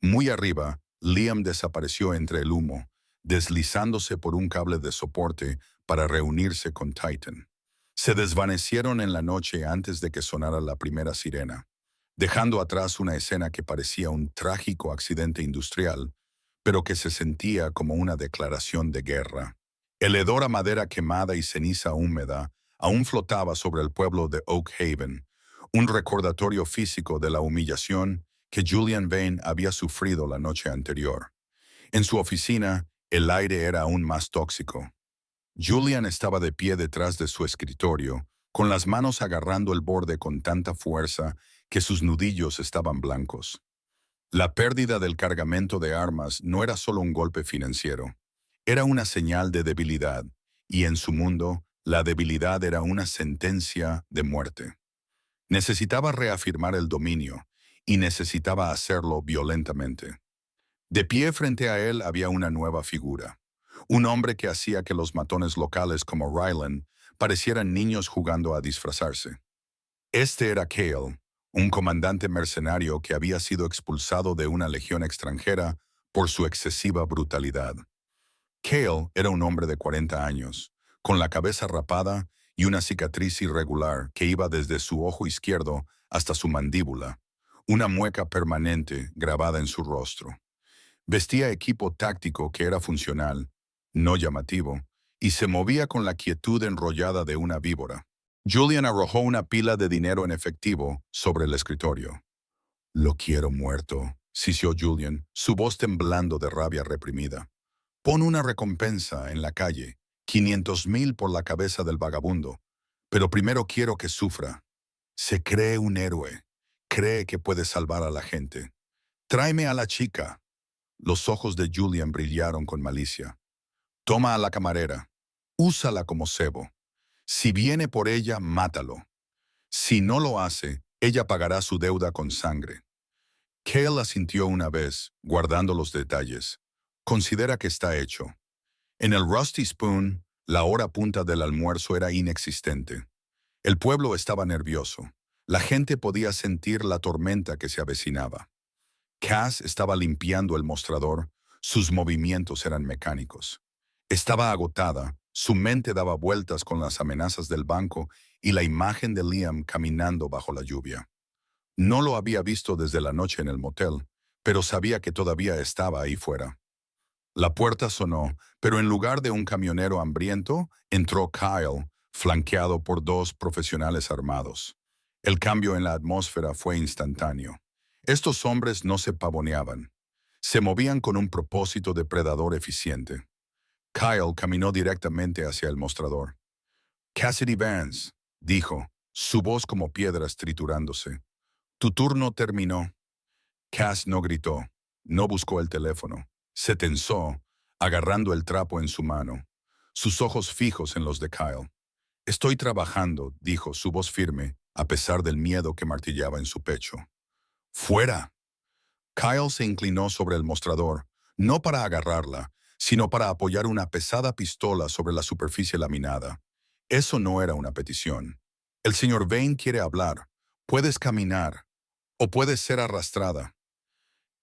Muy arriba, Liam desapareció entre el humo, deslizándose por un cable de soporte para reunirse con Titan. Se desvanecieron en la noche antes de que sonara la primera sirena, dejando atrás una escena que parecía un trágico accidente industrial, pero que se sentía como una declaración de guerra. El hedor a madera quemada y ceniza húmeda aún flotaba sobre el pueblo de Oak Haven, un recordatorio físico de la humillación que Julian Vane había sufrido la noche anterior. En su oficina, el aire era aún más tóxico. Julian estaba de pie detrás de su escritorio, con las manos agarrando el borde con tanta fuerza que sus nudillos estaban blancos. La pérdida del cargamento de armas no era solo un golpe financiero, era una señal de debilidad, y en su mundo, la debilidad era una sentencia de muerte. Necesitaba reafirmar el dominio, y necesitaba hacerlo violentamente. De pie frente a él había una nueva figura. Un hombre que hacía que los matones locales como Ryland parecieran niños jugando a disfrazarse. Este era Cale, un comandante mercenario que había sido expulsado de una legión extranjera por su excesiva brutalidad. Cale era un hombre de 40 años, con la cabeza rapada y una cicatriz irregular que iba desde su ojo izquierdo hasta su mandíbula, una mueca permanente grabada en su rostro. Vestía equipo táctico que era funcional, no llamativo, y se movía con la quietud enrollada de una víbora. Julian arrojó una pila de dinero en efectivo sobre el escritorio. Lo quiero muerto, sisió Julian, su voz temblando de rabia reprimida. Pon una recompensa en la calle, 500,000 por la cabeza del vagabundo, pero primero quiero que sufra. Se cree un héroe, cree que puede salvar a la gente. Tráeme a la chica. Los ojos de Julian brillaron con malicia. Toma a la camarera, úsala como cebo. Si viene por ella, mátalo. Si no lo hace, ella pagará su deuda con sangre. Cale asintió una vez, guardando los detalles. Considera que está hecho. En el Rusty Spoon, la hora punta del almuerzo era inexistente. El pueblo estaba nervioso. La gente podía sentir la tormenta que se avecinaba. Cass estaba limpiando el mostrador. Sus movimientos eran mecánicos. Estaba agotada. Su mente daba vueltas con las amenazas del banco y la imagen de Liam caminando bajo la lluvia. No lo había visto desde la noche en el motel, pero sabía que todavía estaba ahí fuera. La puerta sonó, pero en lugar de un camionero hambriento, entró Kyle, flanqueado por dos profesionales armados. El cambio en la atmósfera fue instantáneo. Estos hombres no se pavoneaban. Se movían con un propósito depredador eficiente. Kyle caminó directamente hacia el mostrador. Cassidy Vance, dijo, su voz como piedras triturándose. Tu turno terminó. Cass no gritó, no buscó el teléfono. Se tensó, agarrando el trapo en su mano, sus ojos fijos en los de Kyle. Estoy trabajando, dijo, su voz firme, a pesar del miedo que martillaba en su pecho. ¡Fuera! Kyle se inclinó sobre el mostrador, no para agarrarla, sino para apoyar una pesada pistola sobre la superficie laminada. Eso no era una petición. El señor Vane quiere hablar. Puedes caminar, o puedes ser arrastrada.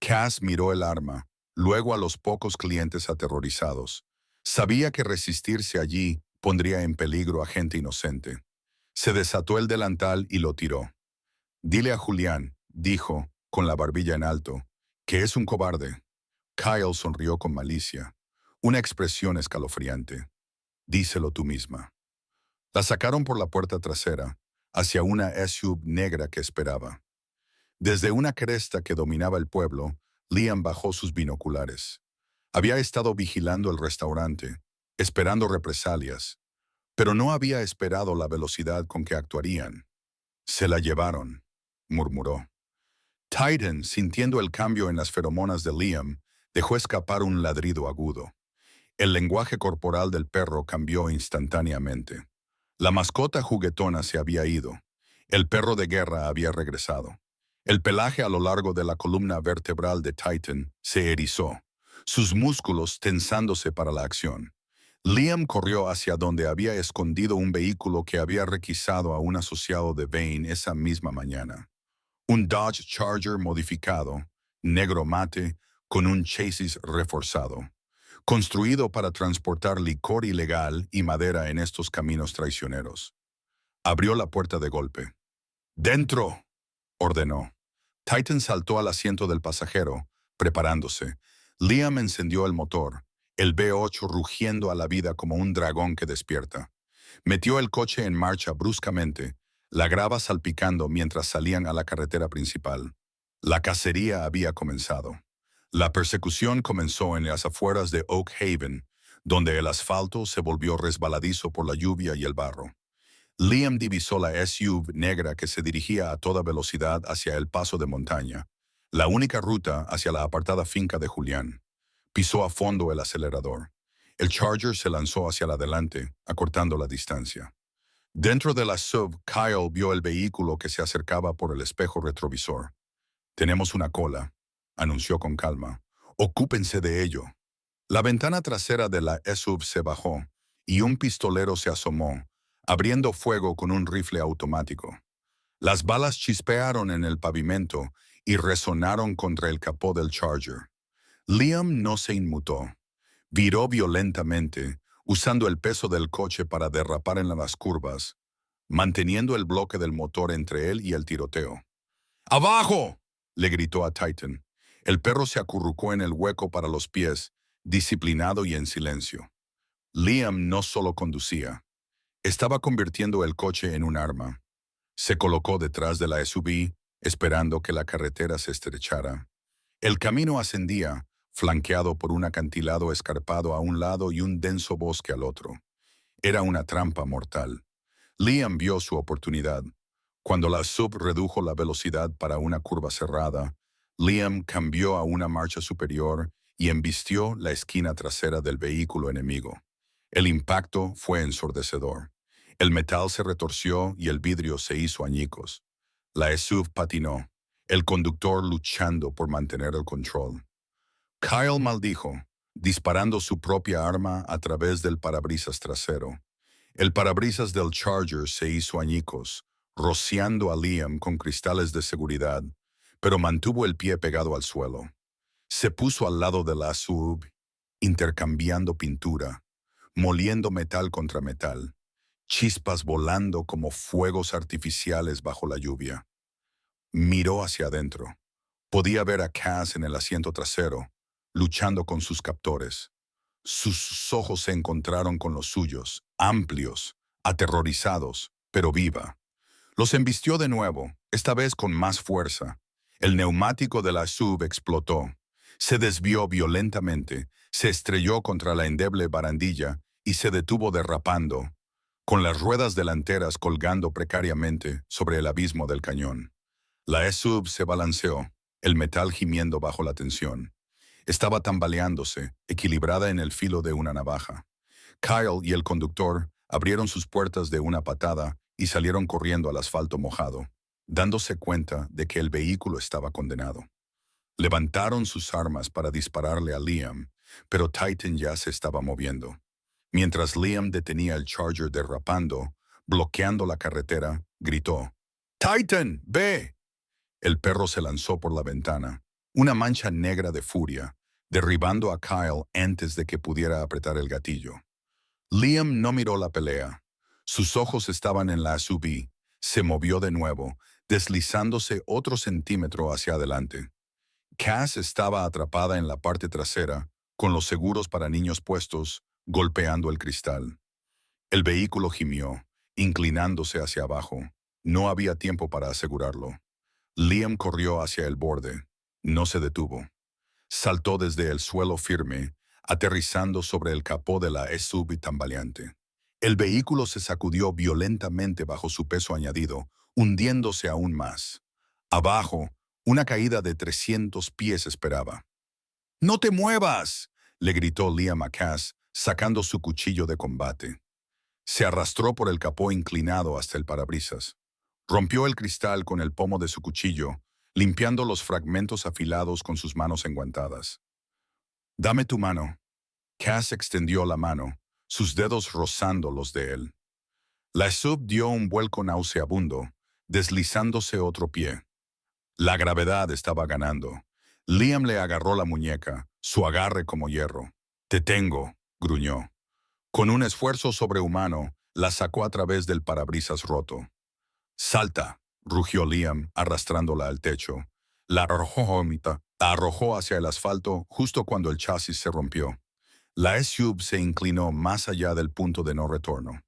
Cass miró el arma, luego a los pocos clientes aterrorizados. Sabía que resistirse allí pondría en peligro a gente inocente. Se desató el delantal y lo tiró. Dile a Julián, dijo, con la barbilla en alto, que es un cobarde. Kyle sonrió con malicia, una expresión escalofriante. Díselo tú misma. La sacaron por la puerta trasera, hacia una SUV negra que esperaba. Desde una cresta que dominaba el pueblo, Liam bajó sus binoculares. Había estado vigilando el restaurante, esperando represalias, pero no había esperado la velocidad con que actuarían. Se la llevaron, murmuró. Titan, sintiendo el cambio en las feromonas de Liam, dejó escapar un ladrido agudo. El lenguaje corporal del perro cambió instantáneamente. La mascota juguetona se había ido. El perro de guerra había regresado. El pelaje a lo largo de la columna vertebral de Titan se erizó, sus músculos tensándose para la acción. Liam corrió hacia donde había escondido un vehículo que había requisado a un asociado de Vane esa misma mañana. Un Dodge Charger modificado, negro mate, con un chasis reforzado, construido para transportar licor ilegal y madera en estos caminos traicioneros. Abrió la puerta de golpe. ¡Dentro!, ordenó. Titan saltó al asiento del pasajero, preparándose. Liam encendió el motor, el V8 rugiendo a la vida como un dragón que despierta. Metió el coche en marcha bruscamente, la grava salpicando mientras salían a la carretera principal. La cacería había comenzado. La persecución comenzó en las afueras de Oak Haven, donde el asfalto se volvió resbaladizo por la lluvia y el barro. Liam divisó la SUV negra que se dirigía a toda velocidad hacia el paso de montaña, la única ruta hacia la apartada finca de Julián. Pisó a fondo el acelerador. El Charger se lanzó hacia adelante, acortando la distancia. Dentro de la SUV, Kyle vio el vehículo que se acercaba por el espejo retrovisor. «Tenemos una cola», anunció con calma. «Ocúpense de ello». La ventana trasera de la SUV se bajó, y un pistolero se asomó, abriendo fuego con un rifle automático. Las balas chispearon en el pavimento y resonaron contra el capó del Charger. Liam no se inmutó. Viró violentamente, usando el peso del coche para derrapar en las curvas, manteniendo el bloque del motor entre él y el tiroteo. «¡Abajo!», le gritó a Titan. El perro se acurrucó en el hueco para los pies, disciplinado y en silencio. Liam no solo conducía. Estaba convirtiendo el coche en un arma. Se colocó detrás de la SUV, esperando que la carretera se estrechara. El camino ascendía, flanqueado por un acantilado escarpado a un lado y un denso bosque al otro. Era una trampa mortal. Liam vio su oportunidad. Cuando la sub redujo la velocidad para una curva cerrada, Liam cambió a una marcha superior y embistió la esquina trasera del vehículo enemigo. El impacto fue ensordecedor. El metal se retorció y el vidrio se hizo añicos. La SUV patinó, el conductor luchando por mantener el control. Kyle maldijo, disparando su propia arma a través del parabrisas trasero. El parabrisas del Charger se hizo añicos, rociando a Liam con cristales de seguridad, pero mantuvo el pie pegado al suelo. Se puso al lado de la SUV, intercambiando pintura, moliendo metal contra metal, chispas volando como fuegos artificiales bajo la lluvia. Miró hacia adentro. Podía ver a Cass en el asiento trasero, luchando con sus captores. Sus ojos se encontraron con los suyos, amplios, aterrorizados, pero viva. Los embistió de nuevo, esta vez con más fuerza. El neumático de la SUV explotó. Se desvió violentamente, se estrelló contra la endeble barandilla y se detuvo derrapando, con las ruedas delanteras colgando precariamente sobre el abismo del cañón. La SUV se balanceó, el metal gimiendo bajo la tensión. Estaba tambaleándose, equilibrada en el filo de una navaja. Kyle y el conductor abrieron sus puertas de una patada y salieron corriendo al asfalto mojado, dándose cuenta de que el vehículo estaba condenado. Levantaron sus armas para dispararle a Liam, pero Titan ya se estaba moviendo. Mientras Liam detenía el Charger derrapando, bloqueando la carretera, gritó: «¡Titan, ve!». El perro se lanzó por la ventana, una mancha negra de furia, derribando a Kyle antes de que pudiera apretar el gatillo. Liam no miró la pelea. Sus ojos estaban en la SUV. Se movió de nuevo, deslizándose otro centímetro hacia adelante. Cass estaba atrapada en la parte trasera, con los seguros para niños puestos, golpeando el cristal. El vehículo gimió, inclinándose hacia abajo. No había tiempo para asegurarlo. Liam corrió hacia el borde. No se detuvo. Saltó desde el suelo firme, aterrizando sobre el capó de la SUV tambaleante. El vehículo se sacudió violentamente bajo su peso añadido, hundiéndose aún más. Abajo, una caída de 300 pies esperaba. «¡No te muevas!», le gritó Liam a Cass, sacando su cuchillo de combate. Se arrastró por el capó inclinado hasta el parabrisas. Rompió el cristal con el pomo de su cuchillo, limpiando los fragmentos afilados con sus manos enguantadas. «Dame tu mano». Cass extendió la mano, sus dedos rozando los de él. La SUV dio un vuelco nauseabundo, deslizándose otro pie. La gravedad estaba ganando. Liam le agarró la muñeca, su agarre como hierro. «Te tengo», gruñó. Con un esfuerzo sobrehumano, la sacó a través del parabrisas roto. «¡Salta!», rugió Liam, arrastrándola al techo. La arrojó hacia el asfalto justo cuando el chasis se rompió. La SUV se inclinó más allá del punto de no retorno.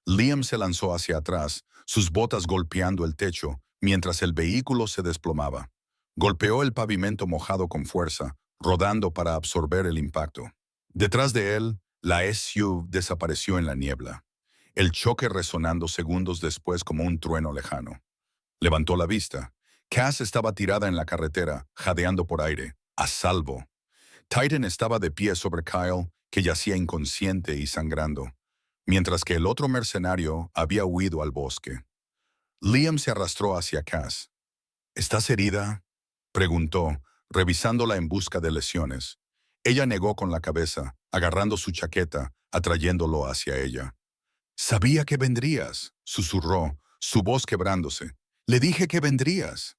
Liam se lanzó hacia atrás, sus botas golpeando el techo, mientras el vehículo se desplomaba. Golpeó el pavimento mojado con fuerza, rodando para absorber el impacto. Detrás de él, la SUV desapareció en la niebla, el choque resonando segundos después como un trueno lejano. Levantó la vista. Cass estaba tirada en la carretera, jadeando por aire, a salvo. Titan estaba de pie sobre Kyle, que yacía inconsciente y sangrando, mientras que el otro mercenario había huido al bosque. Liam se arrastró hacia Cass. «¿Estás herida?», preguntó, revisándola en busca de lesiones. Ella negó con la cabeza, agarrando su chaqueta, atrayéndolo hacia ella. «Sabía que vendrías», susurró, su voz quebrándose. «Le dije que vendrías».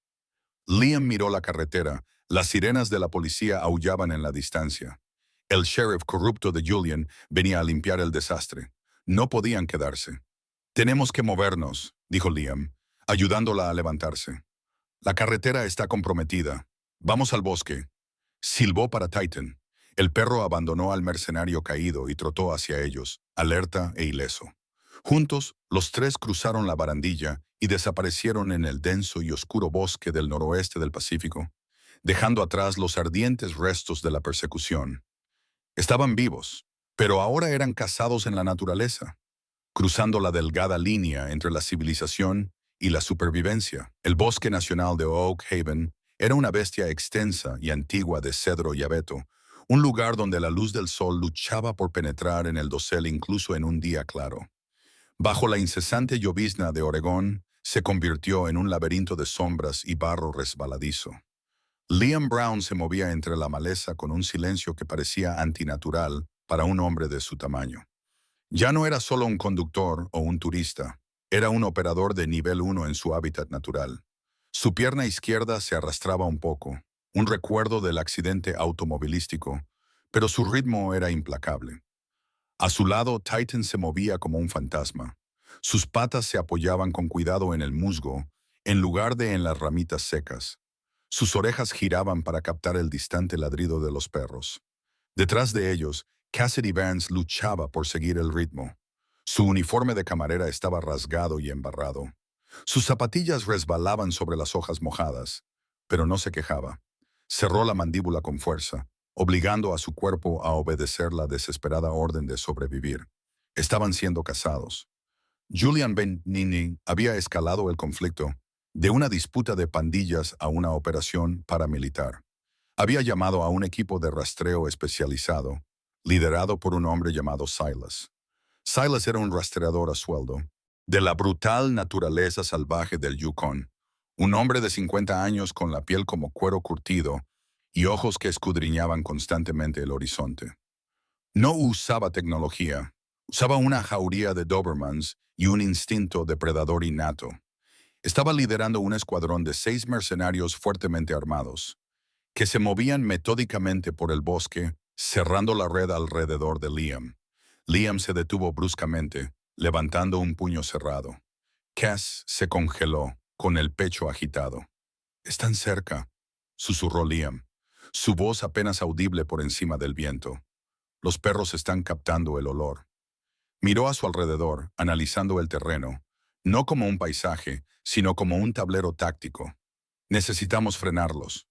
Liam miró la carretera. Las sirenas de la policía aullaban en la distancia. El sheriff corrupto de Julian venía a limpiar el desastre. No podían quedarse. «Tenemos que movernos», dijo Liam, ayudándola a levantarse. «La carretera está comprometida. Vamos al bosque». Silbó para Titan. El perro abandonó al mercenario caído y trotó hacia ellos, alerta e ileso. Juntos, los tres cruzaron la barandilla y desaparecieron en el denso y oscuro bosque del noroeste del Pacífico, dejando atrás los ardientes restos de la persecución. Estaban vivos, pero ahora eran cazados en la naturaleza, cruzando la delgada línea entre la civilización y la supervivencia. El bosque nacional de Oak Haven era una bestia extensa y antigua de cedro y abeto, un lugar donde la luz del sol luchaba por penetrar en el dosel incluso en un día claro. Bajo la incesante llovizna de Oregón, se convirtió en un laberinto de sombras y barro resbaladizo. Liam Brown se movía entre la maleza con un silencio que parecía antinatural para un hombre de su tamaño. Ya no era solo un conductor o un turista, era un operador de nivel 1 en su hábitat natural. Su pierna izquierda se arrastraba un poco, un recuerdo del accidente automovilístico, pero su ritmo era implacable. A su lado, Titan se movía como un fantasma. Sus patas se apoyaban con cuidado en el musgo, en lugar de en las ramitas secas. Sus orejas giraban para captar el distante ladrido de los perros. Detrás de ellos, Cassidy Vance luchaba por seguir el ritmo. Su uniforme de camarera estaba rasgado y embarrado. Sus zapatillas resbalaban sobre las hojas mojadas, pero no se quejaba. Cerró la mandíbula con fuerza, obligando a su cuerpo a obedecer la desesperada orden de sobrevivir. Estaban siendo cazados. Julian Benigni había escalado el conflicto de una disputa de pandillas a una operación paramilitar. Había llamado a un equipo de rastreo especializado, liderado por un hombre llamado Silas. Silas era un rastreador a sueldo, de la brutal naturaleza salvaje del Yukon, un hombre de 50 años con la piel como cuero curtido y ojos que escudriñaban constantemente el horizonte. No usaba tecnología, usaba una jauría de Dobermans y un instinto depredador innato. Estaba liderando un escuadrón de 6 mercenarios fuertemente armados, que se movían metódicamente por el bosque, cerrando la red alrededor de Liam. Liam se detuvo bruscamente, levantando un puño cerrado. Cass se congeló, con el pecho agitado. «Están cerca», susurró Liam, su voz apenas audible por encima del viento. «Los perros están captando el olor». Miró a su alrededor, analizando el terreno, no como un paisaje, sino como un tablero táctico. «Necesitamos frenarlos».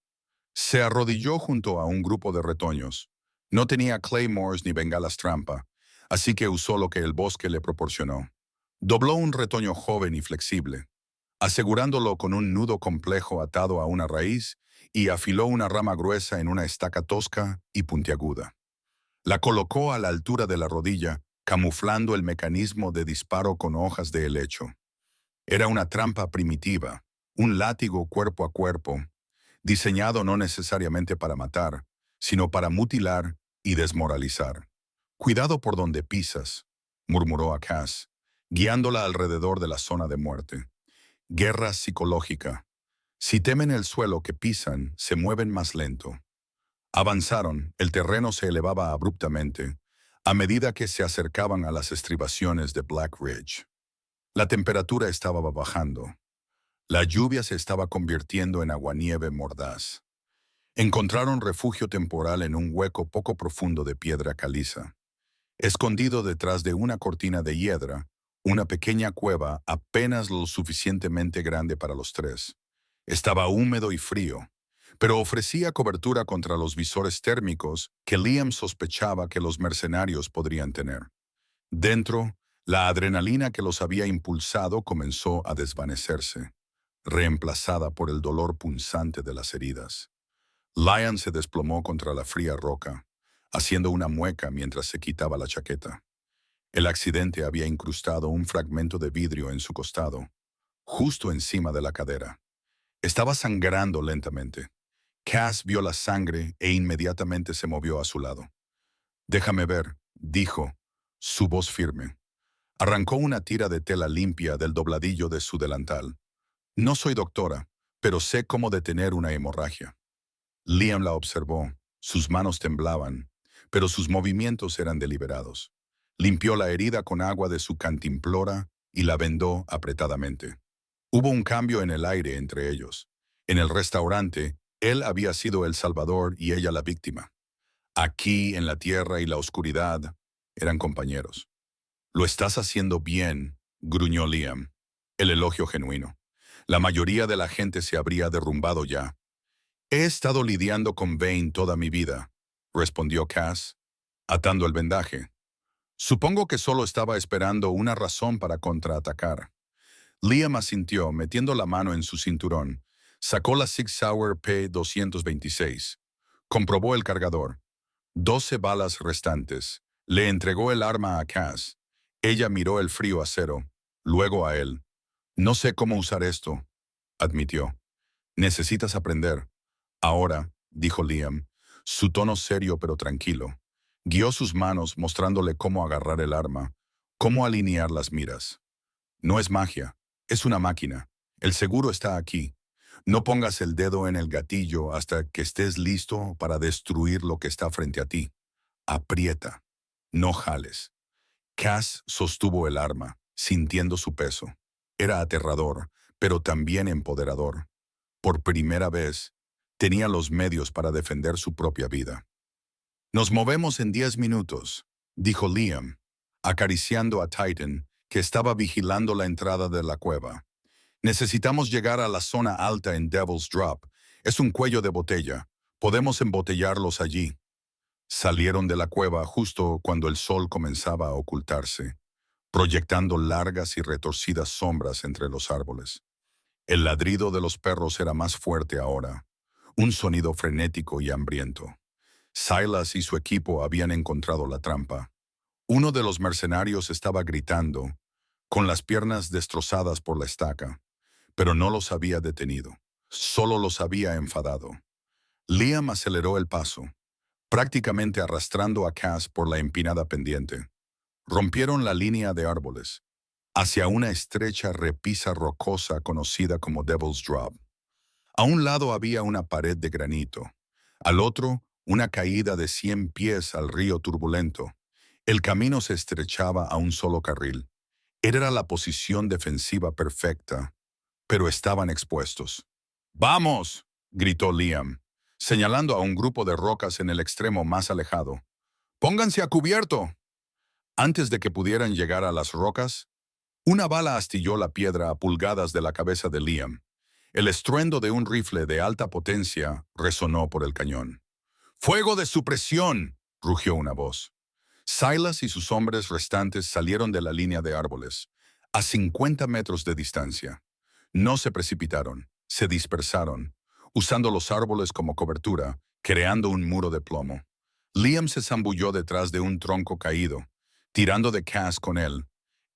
Se arrodilló junto a un grupo de retoños. No tenía claymores ni bengalas trampa, así que usó lo que el bosque le proporcionó. Dobló un retoño joven y flexible, asegurándolo con un nudo complejo atado a una raíz, y afiló una rama gruesa en una estaca tosca y puntiaguda. La colocó a la altura de la rodilla, camuflando el mecanismo de disparo con hojas de helecho. Era una trampa primitiva, un látigo cuerpo a cuerpo, diseñado no necesariamente para matar, sino para mutilar y desmoralizar. «Cuidado por donde pisas», murmuró a Cass, guiándola alrededor de la zona de muerte. «Guerra psicológica. Si temen el suelo que pisan, se mueven más lento». Avanzaron, el terreno se elevaba abruptamente, a medida que se acercaban a las estribaciones de Black Ridge. La temperatura estaba bajando. La lluvia se estaba convirtiendo en aguanieve mordaz. Encontraron refugio temporal en un hueco poco profundo de piedra caliza. Escondido detrás de una cortina de hiedra, una pequeña cueva apenas lo suficientemente grande para los tres. Estaba húmedo y frío, pero ofrecía cobertura contra los visores térmicos que Liam sospechaba que los mercenarios podrían tener. Dentro, la adrenalina que los había impulsado comenzó a desvanecerse, reemplazada por el dolor punzante de las heridas. Liam se desplomó contra la fría roca, haciendo una mueca mientras se quitaba la chaqueta. El accidente había incrustado un fragmento de vidrio en su costado, justo encima de la cadera. Estaba sangrando lentamente. Cass vio la sangre e inmediatamente se movió a su lado. «Déjame ver», dijo, su voz firme. Arrancó una tira de tela limpia del dobladillo de su delantal. «No soy doctora, pero sé cómo detener una hemorragia». Liam la observó. Sus manos temblaban, pero sus movimientos eran deliberados. Limpió la herida con agua de su cantimplora y la vendó apretadamente. Hubo un cambio en el aire entre ellos. En el restaurante, él había sido el salvador y ella la víctima. Aquí, en la tierra y la oscuridad, eran compañeros. Lo estás haciendo bien, gruñó Liam. El elogio genuino. La mayoría de la gente se habría derrumbado ya. He estado lidiando con Vane toda mi vida, respondió Cass, atando el vendaje. Supongo que solo estaba esperando una razón para contraatacar. Liam asintió, metiendo la mano en su cinturón. Sacó la Sig Sauer P-226. Comprobó el cargador. 12 balas restantes. Le entregó el arma a Cass. Ella miró el frío acero, luego a él. No sé cómo usar esto, admitió. Necesitas aprender. Ahora, dijo Liam, su tono serio pero tranquilo. Guió sus manos mostrándole cómo agarrar el arma, cómo alinear las miras. No es magia, es una máquina. El seguro está aquí. No pongas el dedo en el gatillo hasta que estés listo para destruir lo que está frente a ti. Aprieta, no jales. Cass sostuvo el arma, sintiendo su peso. Era aterrador, pero también empoderador. Por primera vez, tenía los medios para defender su propia vida. Nos movemos en 10 minutos, dijo Liam, acariciando a Titan, que estaba vigilando la entrada de la cueva. Necesitamos llegar a la zona alta en Devil's Drop. Es un cuello de botella. Podemos embotellarlos allí. Salieron de la cueva justo cuando el sol comenzaba a ocultarse, proyectando largas y retorcidas sombras entre los árboles. El ladrido de los perros era más fuerte ahora, un sonido frenético y hambriento. Silas y su equipo habían encontrado la trampa. Uno de los mercenarios estaba gritando, con las piernas destrozadas por la estaca, pero no los había detenido, solo los había enfadado. Liam aceleró el paso, prácticamente arrastrando a Cass por la empinada pendiente. Rompieron la línea de árboles, hacia una estrecha repisa rocosa conocida como Devil's Drop. A un lado había una pared de granito, al otro una caída de 100 pies al río turbulento. El camino se estrechaba a un solo carril. Era la posición defensiva perfecta, pero estaban expuestos. ¡Vamos!, gritó Liam, señalando a un grupo de rocas en el extremo más alejado. ¡Pónganse a cubierto! Antes de que pudieran llegar a las rocas, una bala astilló la piedra a pulgadas de la cabeza de Liam. El estruendo de un rifle de alta potencia resonó por el cañón. ¡Fuego de supresión!, rugió una voz. Silas y sus hombres restantes salieron de la línea de árboles, a 50 metros de distancia. No se precipitaron, se dispersaron, usando los árboles como cobertura, creando un muro de plomo. Liam se zambulló detrás de un tronco caído, tirando de Cass con él.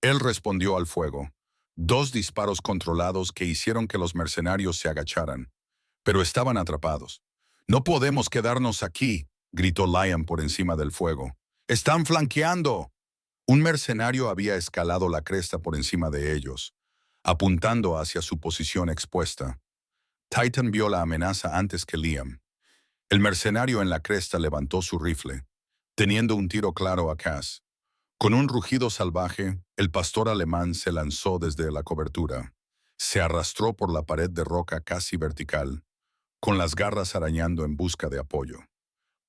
Él respondió al fuego. 2 disparos controlados que hicieron que los mercenarios se agacharan, pero estaban atrapados. «No podemos quedarnos aquí», gritó Liam por encima del fuego. «¡Están flanqueando!». Un mercenario había escalado la cresta por encima de ellos, apuntando hacia su posición expuesta. Titan vio la amenaza antes que Liam. El mercenario en la cresta levantó su rifle, teniendo un tiro claro a Cass. Con un rugido salvaje, el pastor alemán se lanzó desde la cobertura. Se arrastró por la pared de roca casi vertical, con las garras arañando en busca de apoyo.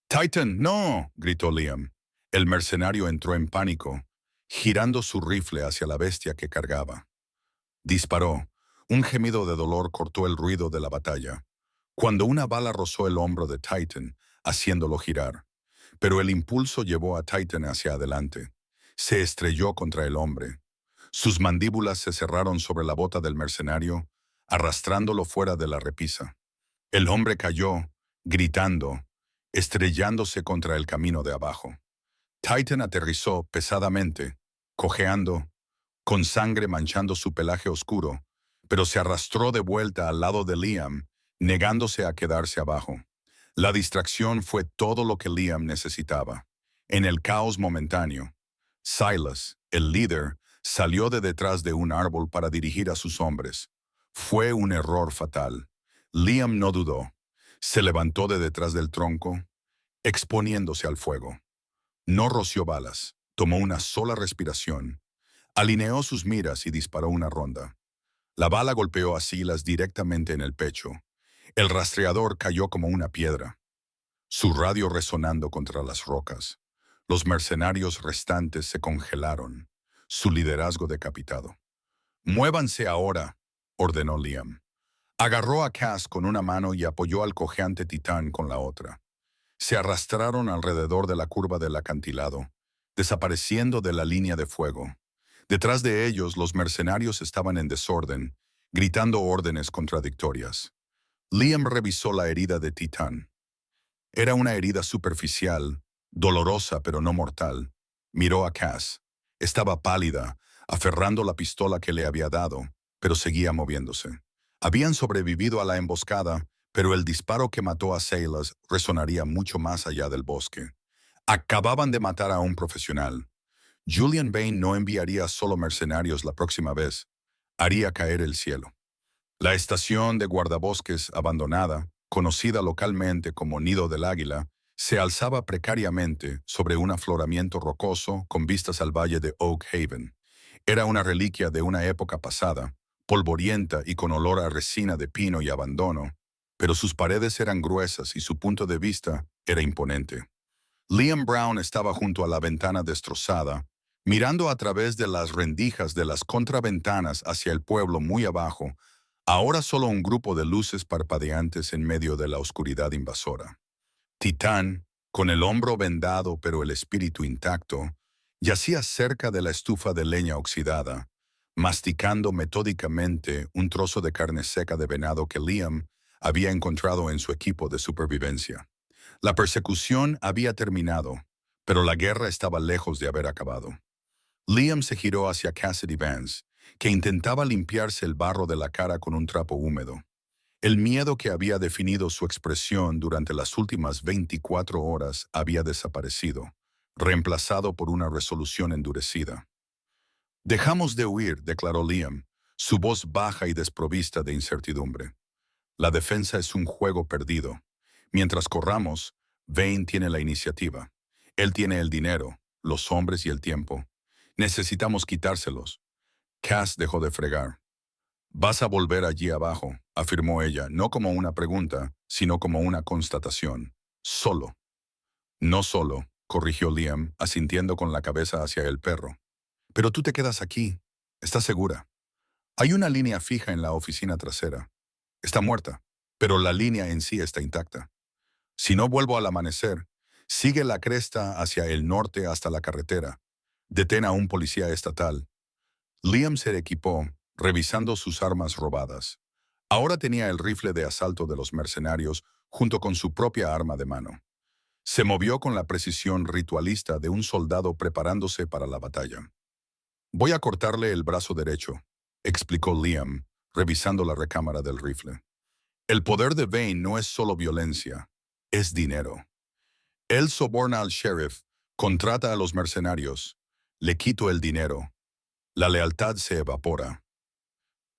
«¡Titan, no!», gritó Liam. El mercenario entró en pánico, girando su rifle hacia la bestia que cargaba. Disparó. Un gemido de dolor cortó el ruido de la batalla, cuando una bala rozó el hombro de Titan, haciéndolo girar. Pero el impulso llevó a Titan hacia adelante. Se estrelló contra el hombre. Sus mandíbulas se cerraron sobre la bota del mercenario, arrastrándolo fuera de la repisa. El hombre cayó, gritando, estrellándose contra el camino de abajo. Titan aterrizó pesadamente, cojeando, con sangre manchando su pelaje oscuro, pero se arrastró de vuelta al lado de Liam, negándose a quedarse abajo. La distracción fue todo lo que Liam necesitaba. En el caos momentáneo, Silas, el líder, salió de detrás de un árbol para dirigir a sus hombres. Fue un error fatal. Liam no dudó. Se levantó de detrás del tronco, exponiéndose al fuego. No roció balas, tomó una sola respiración, alineó sus miras y disparó una ronda. La bala golpeó a Silas directamente en el pecho. El rastreador cayó como una piedra, su radio resonando contra las rocas. Los mercenarios restantes se congelaron, su liderazgo decapitado. «Muévanse ahora», ordenó Liam. Agarró a Cass con una mano y apoyó al cojeante titán con la otra. Se arrastraron alrededor de la curva del acantilado, desapareciendo de la línea de fuego. Detrás de ellos, los mercenarios estaban en desorden, gritando órdenes contradictorias. Liam revisó la herida de Titán. Era una herida superficial, dolorosa pero no mortal. Miró a Cass. Estaba pálida, aferrando la pistola que le había dado, pero seguía moviéndose. Habían sobrevivido a la emboscada, pero el disparo que mató a Salas resonaría mucho más allá del bosque. Acababan de matar a un profesional. Julian Bain no enviaría solo mercenarios la próxima vez. Haría caer el cielo. La estación de guardabosques abandonada, conocida localmente como Nido del Águila, se alzaba precariamente sobre un afloramiento rocoso con vistas al valle de Oak Haven. Era una reliquia de una época pasada, polvorienta y con olor a resina de pino y abandono, pero sus paredes eran gruesas y su punto de vista era imponente. Liam Brown estaba junto a la ventana destrozada, mirando a través de las rendijas de las contraventanas hacia el pueblo muy abajo, ahora solo un grupo de luces parpadeantes en medio de la oscuridad invasora. Titán, con el hombro vendado pero el espíritu intacto, yacía cerca de la estufa de leña oxidada, masticando metódicamente un trozo de carne seca de venado que Liam había encontrado en su equipo de supervivencia. La persecución había terminado, pero la guerra estaba lejos de haber acabado. Liam se giró hacia Cassidy Vance, que intentaba limpiarse el barro de la cara con un trapo húmedo. El miedo que había definido su expresión durante las últimas 24 horas había desaparecido, reemplazado por una resolución endurecida. «Dejamos de huir», declaró Liam, su voz baja y desprovista de incertidumbre. «La defensa es un juego perdido. Mientras corramos, Vane tiene la iniciativa. Él tiene el dinero, los hombres y el tiempo. Necesitamos quitárselos». Cass dejó de fregar. «Vas a volver allí abajo», afirmó ella, no como una pregunta, sino como una constatación. «Solo». «No solo», corrigió Liam, asintiendo con la cabeza hacia el perro. «Pero tú te quedas aquí. ¿Estás segura? Hay una línea fija en la oficina trasera. Está muerta, pero la línea en sí está intacta. Si no vuelvo al amanecer, sigue la cresta hacia el norte hasta la carretera. Detén a un policía estatal». Liam se equipó, revisando sus armas robadas. Ahora tenía el rifle de asalto de los mercenarios junto con su propia arma de mano. Se movió con la precisión ritualista de un soldado preparándose para la batalla. «Voy a cortarle el brazo derecho», explicó Liam, revisando la recámara del rifle. «El poder de Vane no es solo violencia, es dinero. Él soborna al sheriff, contrata a los mercenarios, le quito el dinero. La lealtad se evapora».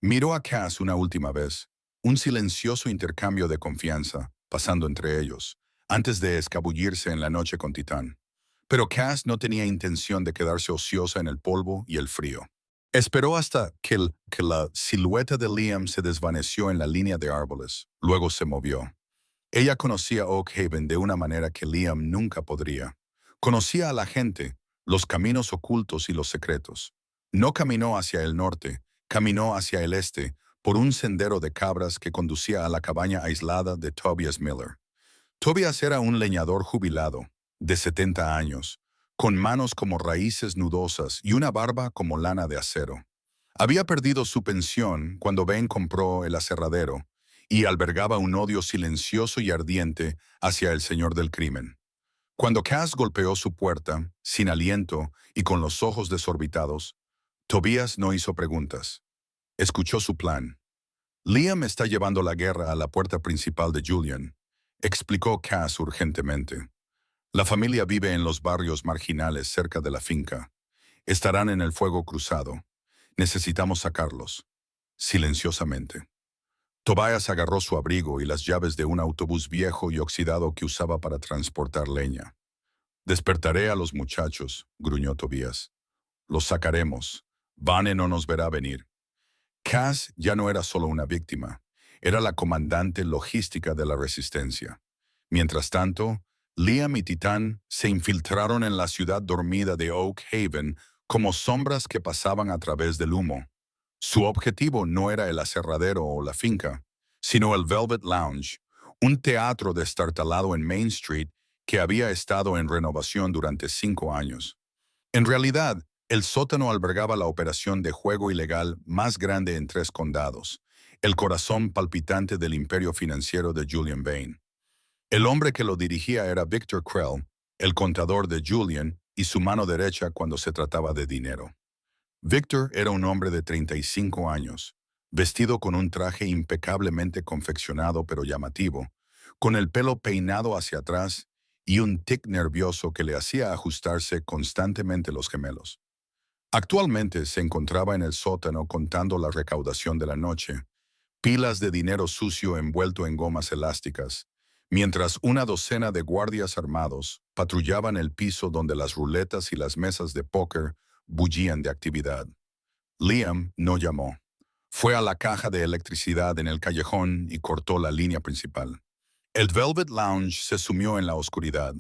Miró a Cass una última vez, un silencioso intercambio de confianza, pasando entre ellos, antes de escabullirse en la noche con Titán. Pero Cass no tenía intención de quedarse ociosa en el polvo y el frío. Esperó hasta que la silueta de Liam se desvaneció en la línea de árboles. Luego se movió. Ella conocía Oak Haven de una manera que Liam nunca podría. Conocía a la gente, los caminos ocultos y los secretos. No caminó hacia el norte, caminó hacia el este, por un sendero de cabras que conducía a la cabaña aislada de Tobias Miller. Tobias era un leñador jubilado, de 70 años, con manos como raíces nudosas y una barba como lana de acero. Había perdido su pensión cuando Ben compró el aserradero y albergaba un odio silencioso y ardiente hacia el señor del crimen. Cuando Cass golpeó su puerta, sin aliento y con los ojos desorbitados, Tobias no hizo preguntas. Escuchó su plan. «Liam está llevando la guerra a la puerta principal de Julian», explicó Cass urgentemente. «La familia vive en los barrios marginales cerca de la finca. Estarán en el fuego cruzado. Necesitamos sacarlos». Silenciosamente. Tobias agarró su abrigo y las llaves de un autobús viejo y oxidado que usaba para transportar leña. «Despertaré a los muchachos», gruñó Tobias. «Los sacaremos. Vane no nos verá venir». Cass ya no era solo una víctima, era la comandante logística de la resistencia. Mientras tanto, Liam y Titán se infiltraron en la ciudad dormida de Oak Haven como sombras que pasaban a través del humo. Su objetivo no era el aserradero o la finca, sino el Velvet Lounge, un teatro destartalado en Main Street que había estado en renovación durante 5 años. En realidad, el sótano albergaba la operación de juego ilegal más grande en 3 condados, el corazón palpitante del imperio financiero de Julian Vane. El hombre que lo dirigía era Victor Krell, el contador de Julian y su mano derecha cuando se trataba de dinero. Victor era un hombre de 35 años, vestido con un traje impecablemente confeccionado pero llamativo, con el pelo peinado hacia atrás y un tic nervioso que le hacía ajustarse constantemente los gemelos. Actualmente se encontraba en el sótano contando la recaudación de la noche, pilas de dinero sucio envuelto en gomas elásticas, mientras una docena de guardias armados patrullaban el piso donde las ruletas y las mesas de póker bullían de actividad. Liam no llamó. Fue a la caja de electricidad en el callejón y cortó la línea principal. El Velvet Lounge se sumió en la oscuridad.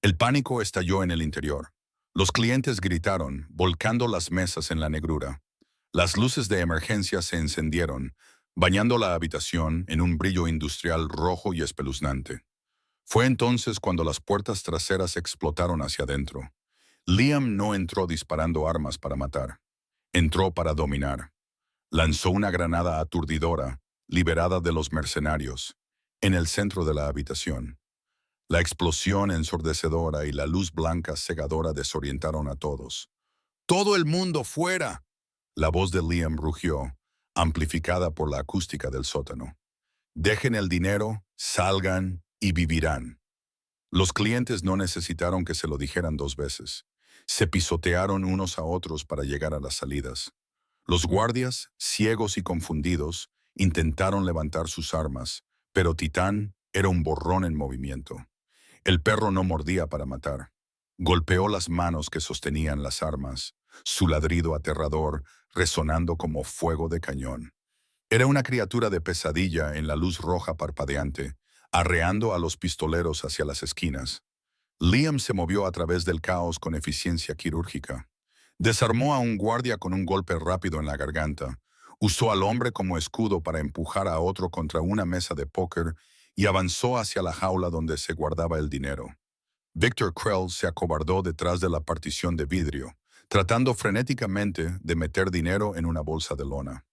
El pánico estalló en el interior. Los clientes gritaron, volcando las mesas en la negrura. Las luces de emergencia se encendieron, bañando la habitación en un brillo industrial rojo y espeluznante. Fue entonces cuando las puertas traseras explotaron hacia adentro. Liam no entró disparando armas para matar. Entró para dominar. Lanzó una granada aturdidora, liberada de los mercenarios, en el centro de la habitación. La explosión ensordecedora y la luz blanca cegadora desorientaron a todos. ¡Todo el mundo fuera! La voz de Liam rugió, amplificada por la acústica del sótano. Dejen el dinero, salgan y vivirán. Los clientes no necesitaron que se lo dijeran 2 veces. Se pisotearon unos a otros para llegar a las salidas. Los guardias, ciegos y confundidos, intentaron levantar sus armas, pero Titán era un borrón en movimiento. El perro no mordía para matar. Golpeó las manos que sostenían las armas, su ladrido aterrador resonando como fuego de cañón. Era una criatura de pesadilla en la luz roja parpadeante, arreando a los pistoleros hacia las esquinas. Liam se movió a través del caos con eficiencia quirúrgica. Desarmó a un guardia con un golpe rápido en la garganta, usó al hombre como escudo para empujar a otro contra una mesa de póker y avanzó hacia la jaula donde se guardaba el dinero. Victor Krell se acobardó detrás de la partición de vidrio, tratando frenéticamente de meter dinero en una bolsa de lona.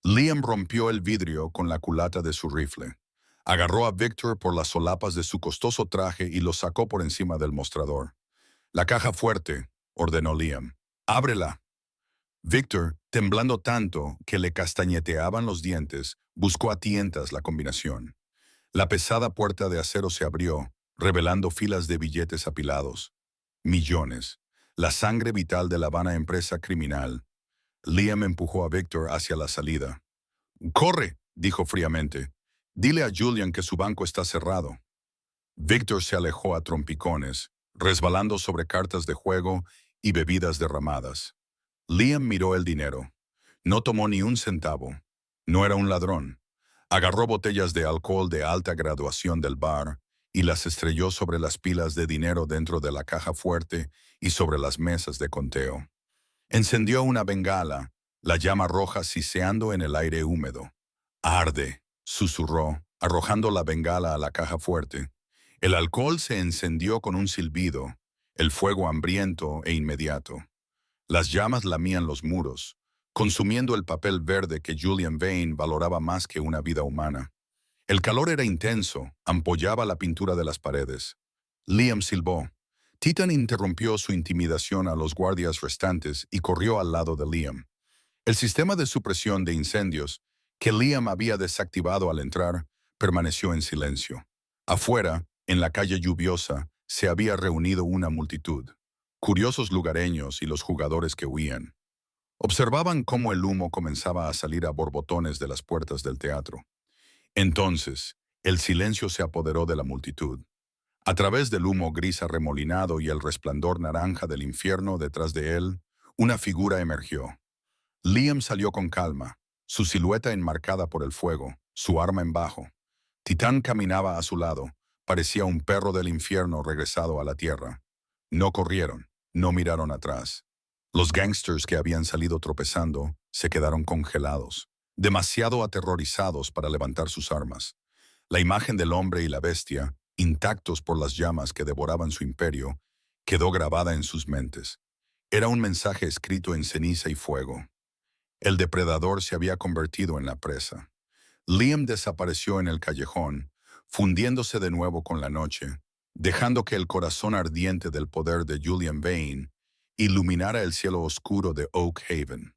Liam rompió el vidrio con la culata de su rifle. Agarró a Victor por las solapas de su costoso traje y lo sacó por encima del mostrador. «La caja fuerte», ordenó Liam. «Ábrela». Victor, temblando tanto que le castañeteaban los dientes, buscó a tientas la combinación. La pesada puerta de acero se abrió, revelando filas de billetes apilados. Millones. La sangre vital de la vana empresa criminal. Liam empujó a Victor hacia la salida. «¡Corre!», dijo fríamente. «Dile a Julian que su banco está cerrado». Victor se alejó a trompicones, resbalando sobre cartas de juego y bebidas derramadas. Liam miró el dinero. No tomó ni un centavo. No era un ladrón. Agarró botellas de alcohol de alta graduación del bar y las estrelló sobre las pilas de dinero dentro de la caja fuerte y sobre las mesas de conteo. Encendió una bengala, la llama roja siseando en el aire húmedo. «Arde», susurró, arrojando la bengala a la caja fuerte. El alcohol se encendió con un silbido, el fuego hambriento e inmediato. Las llamas lamían los muros, consumiendo el papel verde que Julian Vane valoraba más que una vida humana. El calor era intenso, ampollaba la pintura de las paredes. Liam silbó. Titan interrumpió su intimidación a los guardias restantes y corrió al lado de Liam. El sistema de supresión de incendios, que Liam había desactivado al entrar, permaneció en silencio. Afuera, en la calle lluviosa, se había reunido una multitud. Curiosos lugareños y los jugadores que huían. Observaban cómo el humo comenzaba a salir a borbotones de las puertas del teatro. Entonces, el silencio se apoderó de la multitud. A través del humo gris arremolinado y el resplandor naranja del infierno detrás de él, una figura emergió. Liam salió con calma, su silueta enmarcada por el fuego, su arma en bajo. Titán caminaba a su lado, parecía un perro del infierno regresado a la tierra. No corrieron, no miraron atrás. Los gángsters que habían salido tropezando se quedaron congelados, demasiado aterrorizados para levantar sus armas. La imagen del hombre y la bestia, intactos por las llamas que devoraban su imperio, quedó grabada en sus mentes. Era un mensaje escrito en ceniza y fuego. El depredador se había convertido en la presa. Liam desapareció en el callejón, fundiéndose de nuevo con la noche, dejando que el corazón ardiente del poder de Julian Vane iluminara el cielo oscuro de Oak Haven.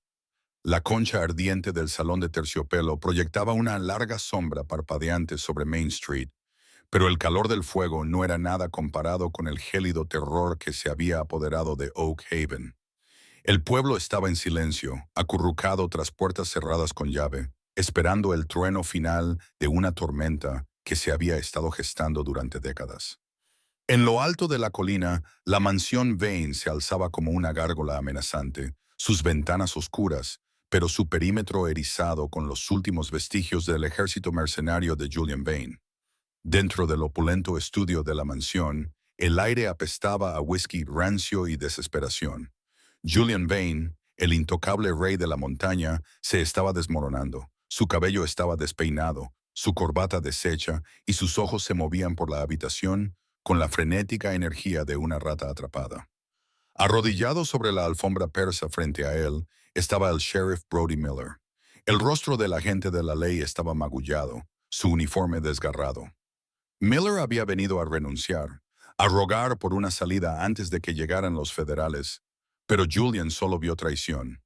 La concha ardiente del salón de terciopelo proyectaba una larga sombra parpadeante sobre Main Street, pero el calor del fuego no era nada comparado con el gélido terror que se había apoderado de Oak Haven. El pueblo estaba en silencio, acurrucado tras puertas cerradas con llave, esperando el trueno final de una tormenta que se había estado gestando durante décadas. En lo alto de la colina, la mansión Vane se alzaba como una gárgola amenazante, sus ventanas oscuras, pero su perímetro erizado con los últimos vestigios del ejército mercenario de Julian Vane. Dentro del opulento estudio de la mansión, el aire apestaba a whisky rancio y desesperación. Julian Vane, el intocable rey de la montaña, se estaba desmoronando. Su cabello estaba despeinado, su corbata deshecha y sus ojos se movían por la habitación con la frenética energía de una rata atrapada. Arrodillado sobre la alfombra persa frente a él, estaba el sheriff Brody Miller. El rostro del agente de la ley estaba magullado, su uniforme desgarrado. Miller había venido a renunciar, a rogar por una salida antes de que llegaran los federales, pero Julian solo vio traición.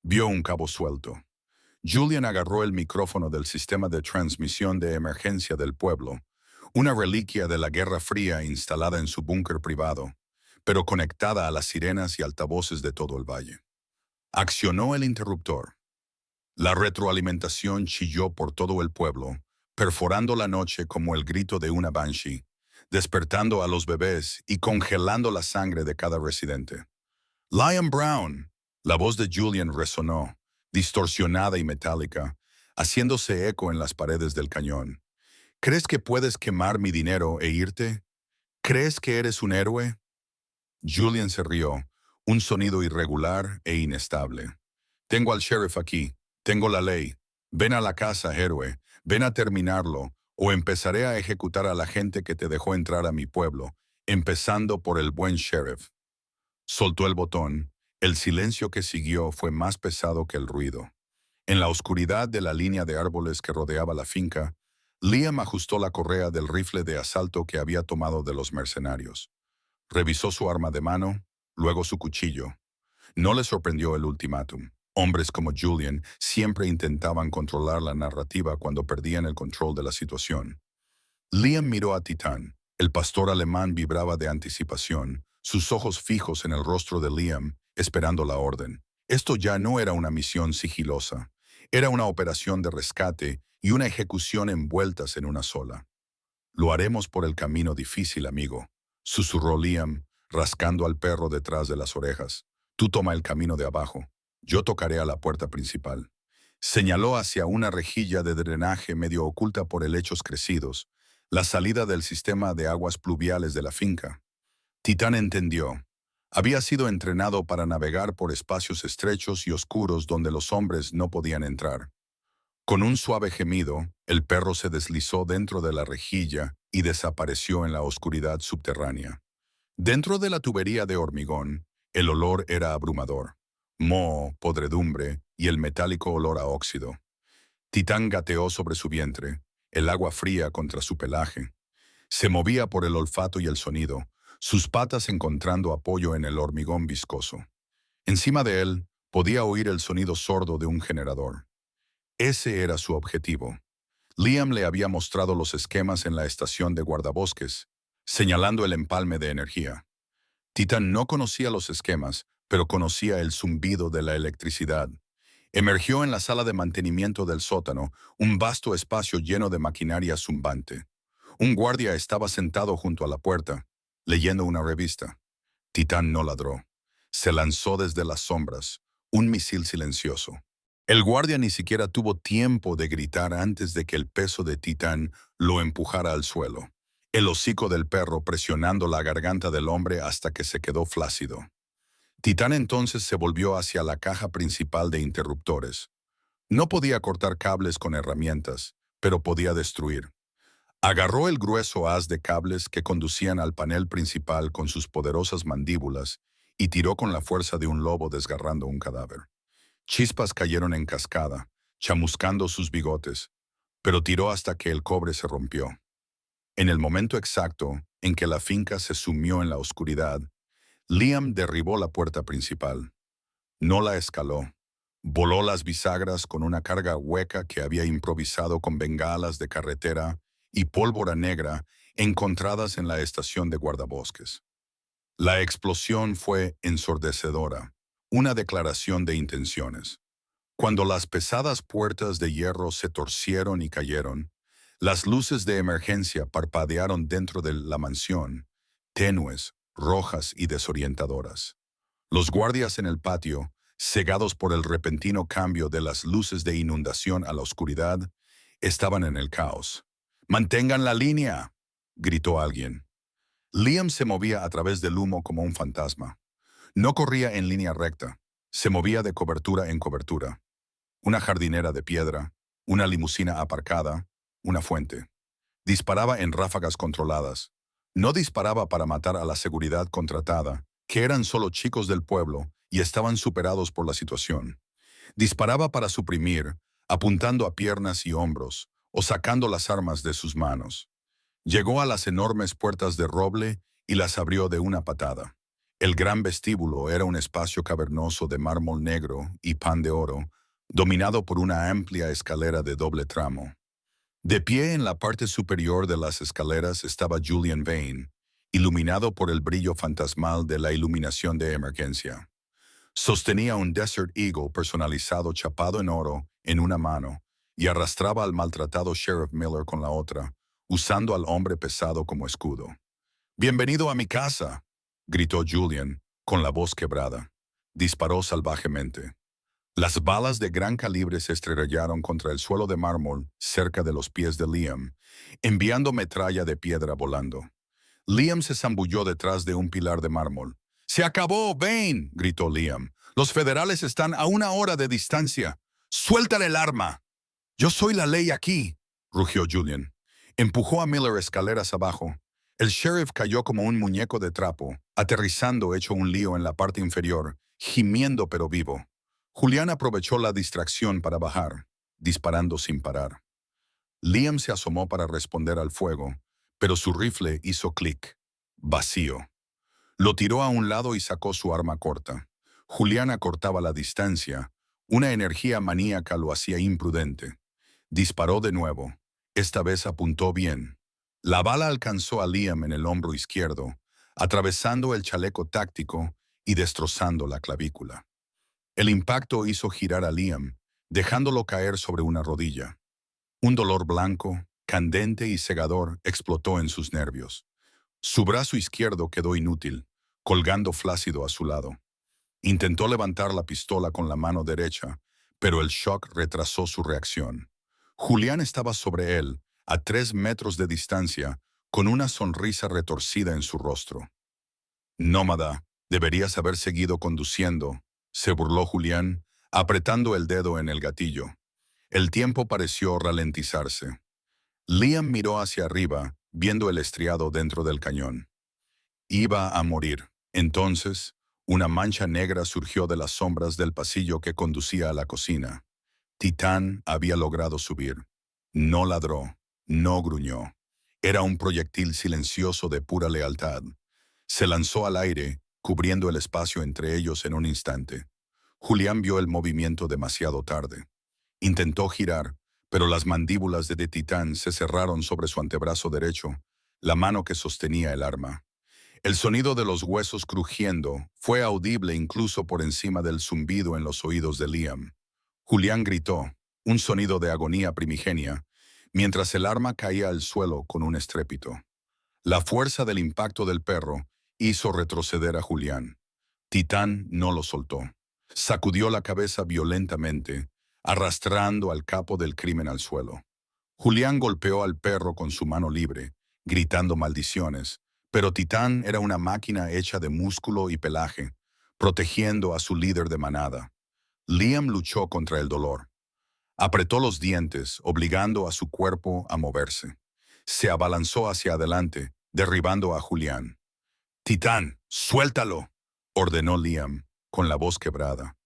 Vio un cabo suelto. Julian agarró el micrófono del sistema de transmisión de emergencia del pueblo, una reliquia de la Guerra Fría instalada en su búnker privado, pero conectada a las sirenas y altavoces de todo el valle. Accionó el interruptor. La retroalimentación chilló por todo el pueblo, perforando la noche como el grito de una banshee, despertando a los bebés y congelando la sangre de cada residente. Liam Brown. La voz de Julian resonó, distorsionada y metálica, haciéndose eco en las paredes del cañón. ¿Crees que puedes quemar mi dinero e irte? ¿Crees que eres un héroe? Julian se rió, un sonido irregular e inestable. Tengo al sheriff aquí, tengo la ley. Ven a la casa, héroe, ven a terminarlo, o empezaré a ejecutar a la gente que te dejó entrar a mi pueblo, empezando por el buen sheriff. Soltó el botón. El silencio que siguió fue más pesado que el ruido. En la oscuridad de la línea de árboles que rodeaba la finca, Liam ajustó la correa del rifle de asalto que había tomado de los mercenarios. Revisó su arma de mano, luego su cuchillo. No le sorprendió el ultimátum. Hombres como Julian siempre intentaban controlar la narrativa cuando perdían el control de la situación. Liam miró a Titán. El pastor alemán vibraba de anticipación, sus ojos fijos en el rostro de Liam, esperando la orden. Esto ya no era una misión sigilosa. Era una operación de rescate y una ejecución envueltas en una sola. Lo haremos por el camino difícil, amigo, susurró Liam, rascando al perro detrás de las orejas. Tú toma el camino de abajo. Yo tocaré a la puerta principal. Señaló hacia una rejilla de drenaje medio oculta por helechos crecidos, la salida del sistema de aguas pluviales de la finca. Titán entendió. Había sido entrenado para navegar por espacios estrechos y oscuros donde los hombres no podían entrar. Con un suave gemido, el perro se deslizó dentro de la rejilla y desapareció en la oscuridad subterránea. Dentro de la tubería de hormigón, el olor era abrumador. Moho, podredumbre y el metálico olor a óxido. Titán gateó sobre su vientre, el agua fría contra su pelaje. Se movía por el olfato y el sonido, sus patas encontrando apoyo en el hormigón viscoso. Encima de él, podía oír el sonido sordo de un generador. Ese era su objetivo. Liam le había mostrado los esquemas en la estación de guardabosques, señalando el empalme de energía. Titán no conocía los esquemas, pero conocía el zumbido de la electricidad. Emergió en la sala de mantenimiento del sótano, un vasto espacio lleno de maquinaria zumbante. Un guardia estaba sentado junto a la puerta, leyendo una revista. Titán no ladró. Se lanzó desde las sombras, un misil silencioso. El guardia ni siquiera tuvo tiempo de gritar antes de que el peso de Titán lo empujara al suelo. El hocico del perro presionando la garganta del hombre hasta que se quedó flácido. Titán entonces se volvió hacia la caja principal de interruptores. No podía cortar cables con herramientas, pero podía destruir. Agarró el grueso haz de cables que conducían al panel principal con sus poderosas mandíbulas y tiró con la fuerza de un lobo desgarrando un cadáver. Chispas cayeron en cascada, chamuscando sus bigotes, pero tiró hasta que el cobre se rompió. En el momento exacto en que la finca se sumió en la oscuridad, Liam derribó la puerta principal. No la escaló. Voló las bisagras con una carga hueca que había improvisado con bengalas de carretera y pólvora negra encontradas en la estación de guardabosques. La explosión fue ensordecedora, una declaración de intenciones. Cuando las pesadas puertas de hierro se torcieron y cayeron, las luces de emergencia parpadearon dentro de la mansión, tenues, rojas y desorientadoras. Los guardias en el patio, cegados por el repentino cambio de las luces de inundación a la oscuridad, estaban en el caos. «¡Mantengan la línea!», gritó alguien. Liam se movía a través del humo como un fantasma. No corría en línea recta, se movía de cobertura en cobertura. Una jardinera de piedra, una limusina aparcada, una fuente. Disparaba en ráfagas controladas. No disparaba para matar a la seguridad contratada, que eran solo chicos del pueblo y estaban superados por la situación. Disparaba para suprimir, apuntando a piernas y hombros, o sacando las armas de sus manos. Llegó a las enormes puertas de roble y las abrió de una patada. El gran vestíbulo era un espacio cavernoso de mármol negro y pan de oro, dominado por una amplia escalera de doble tramo. De pie en la parte superior de las escaleras estaba Julian Vane, iluminado por el brillo fantasmal de la iluminación de emergencia. Sostenía un Desert Eagle personalizado chapado en oro en una mano y arrastraba al maltratado Sheriff Miller con la otra, usando al hombre pesado como escudo. «¡Bienvenido a mi casa!», gritó Julian, con la voz quebrada. Disparó salvajemente. Las balas de gran calibre se estrellaron contra el suelo de mármol cerca de los pies de Liam, enviando metralla de piedra volando. Liam se zambulló detrás de un pilar de mármol. «¡Se acabó, Vane!», gritó Liam. «Los federales están a 1 hora de distancia. ¡Suéltale el arma!». «Yo soy la ley aquí», rugió Julian. Empujó a Miller escaleras abajo. El sheriff cayó como un muñeco de trapo, aterrizando hecho un lío en la parte inferior, gimiendo pero vivo. Julián aprovechó la distracción para bajar, disparando sin parar. Liam se asomó para responder al fuego, pero su rifle hizo clic. Vacío. Lo tiró a un lado y sacó su arma corta. Julián acortaba la distancia. Una energía maníaca lo hacía imprudente. Disparó de nuevo. Esta vez apuntó bien. La bala alcanzó a Liam en el hombro izquierdo, atravesando el chaleco táctico y destrozando la clavícula. El impacto hizo girar a Liam, dejándolo caer sobre una rodilla. Un dolor blanco, candente y cegador explotó en sus nervios. Su brazo izquierdo quedó inútil, colgando flácido a su lado. Intentó levantar la pistola con la mano derecha, pero el shock retrasó su reacción. Julián estaba sobre él, a 3 metros de distancia, con una sonrisa retorcida en su rostro. «Nómada, deberías haber seguido conduciendo», se burló Julián, apretando el dedo en el gatillo. El tiempo pareció ralentizarse. Liam miró hacia arriba, viendo el estriado dentro del cañón. Iba a morir. Entonces, una mancha negra surgió de las sombras del pasillo que conducía a la cocina. Titán había logrado subir. No ladró, no gruñó. Era un proyectil silencioso de pura lealtad. Se lanzó al aire, cubriendo el espacio entre ellos en un instante. Julián vio el movimiento demasiado tarde. Intentó girar, pero las mandíbulas de Titán se cerraron sobre su antebrazo derecho, la mano que sostenía el arma. El sonido de los huesos crujiendo fue audible incluso por encima del zumbido en los oídos de Liam. Julián gritó, un sonido de agonía primigenia, mientras el arma caía al suelo con un estrépito. La fuerza del impacto del perro hizo retroceder a Julián. Titán no lo soltó. Sacudió la cabeza violentamente, arrastrando al capo del crimen al suelo. Julián golpeó al perro con su mano libre, gritando maldiciones, pero Titán era una máquina hecha de músculo y pelaje. protegiendo a su líder de manada. Liam luchó contra el dolor. Apretó los dientes, obligando a su cuerpo a moverse. Se abalanzó hacia adelante, derribando a Julián. «Titán, suéltalo», ordenó Liam, con la voz quebrada.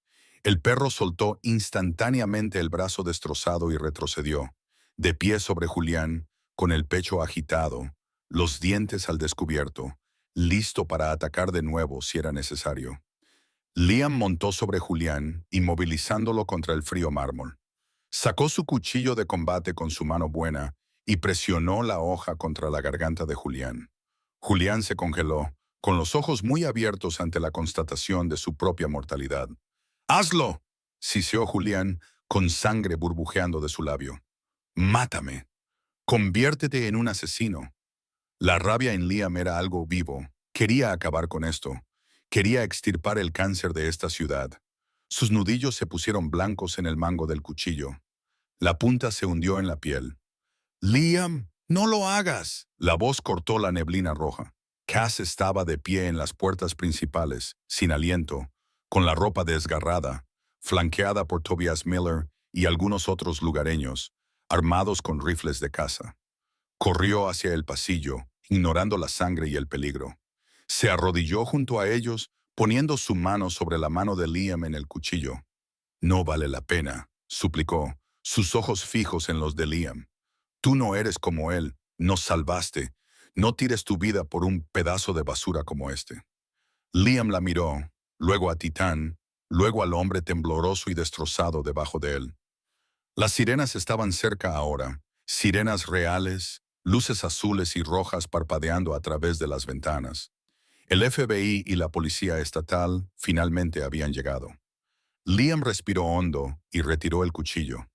El perro soltó instantáneamente el brazo destrozado y retrocedió, de pie sobre Julián, con el pecho agitado, los dientes al descubierto, listo para atacar de nuevo si era necesario. Liam montó sobre Julián, inmovilizándolo contra el frío mármol. Sacó su cuchillo de combate con su mano buena y presionó la hoja contra la garganta de Julián. Julián se congeló, con los ojos muy abiertos ante la constatación de su propia mortalidad. «¡Hazlo!», siseó Julián, con sangre burbujeando de su labio. «Mátame. Conviértete en un asesino». La rabia en Liam era algo vivo. Quería acabar con esto. Quería extirpar el cáncer de esta ciudad. Sus nudillos se pusieron blancos en el mango del cuchillo. La punta se hundió en la piel. «Liam, no lo hagas». La voz cortó la neblina roja. Cass estaba de pie en las puertas principales, sin aliento, con la ropa desgarrada, flanqueada por Tobias Miller y algunos otros lugareños, armados con rifles de caza. Corrió hacia el pasillo, ignorando la sangre y el peligro. Se arrodilló junto a ellos, poniendo su mano sobre la mano de Liam en el cuchillo. «No vale la pena», suplicó, sus ojos fijos en los de Liam. «Tú no eres como él, nos salvaste. No tires tu vida por un pedazo de basura como este». Liam la miró, luego a Titán, luego al hombre tembloroso y destrozado debajo de él. Las sirenas estaban cerca ahora, sirenas reales, luces azules y rojas parpadeando a través de las ventanas. El FBI y la policía estatal finalmente habían llegado. Liam respiró hondo y retiró el cuchillo.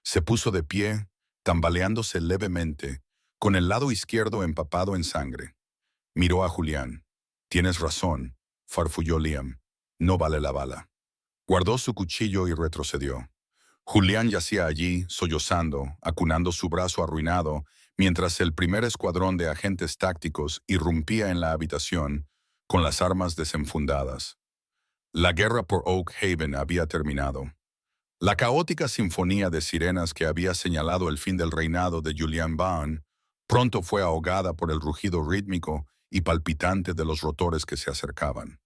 Se puso de pie, tambaleándose levemente, con el lado izquierdo empapado en sangre. Miró a Julián. «Tienes razón», farfulló Liam. «No vale la bala». Guardó su cuchillo y retrocedió. Julián yacía allí, sollozando, acunando su brazo arruinado, mientras el primer escuadrón de agentes tácticos irrumpía en la habitación, con las armas desenfundadas. La guerra por Oak Haven había terminado. La caótica sinfonía de sirenas que había señalado el fin del reinado de Julian Bond pronto fue ahogada por el rugido rítmico y palpitante de los rotores que se acercaban.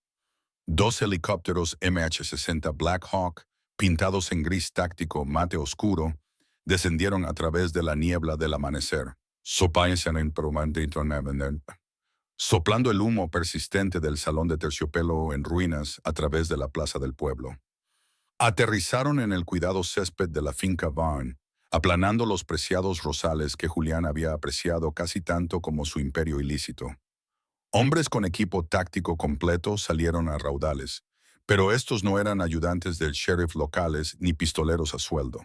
2 helicópteros MH-60 Black Hawk, pintados en gris táctico mate oscuro, descendieron a través de la niebla del amanecer, soplando el humo persistente del salón de terciopelo en ruinas a través de la plaza del pueblo. Aterrizaron en el cuidado césped de la finca Vaughn, aplanando los preciados rosales que Julián había apreciado casi tanto como su imperio ilícito. Hombres con equipo táctico completo salieron a raudales, pero estos no eran ayudantes del sheriff locales ni pistoleros a sueldo.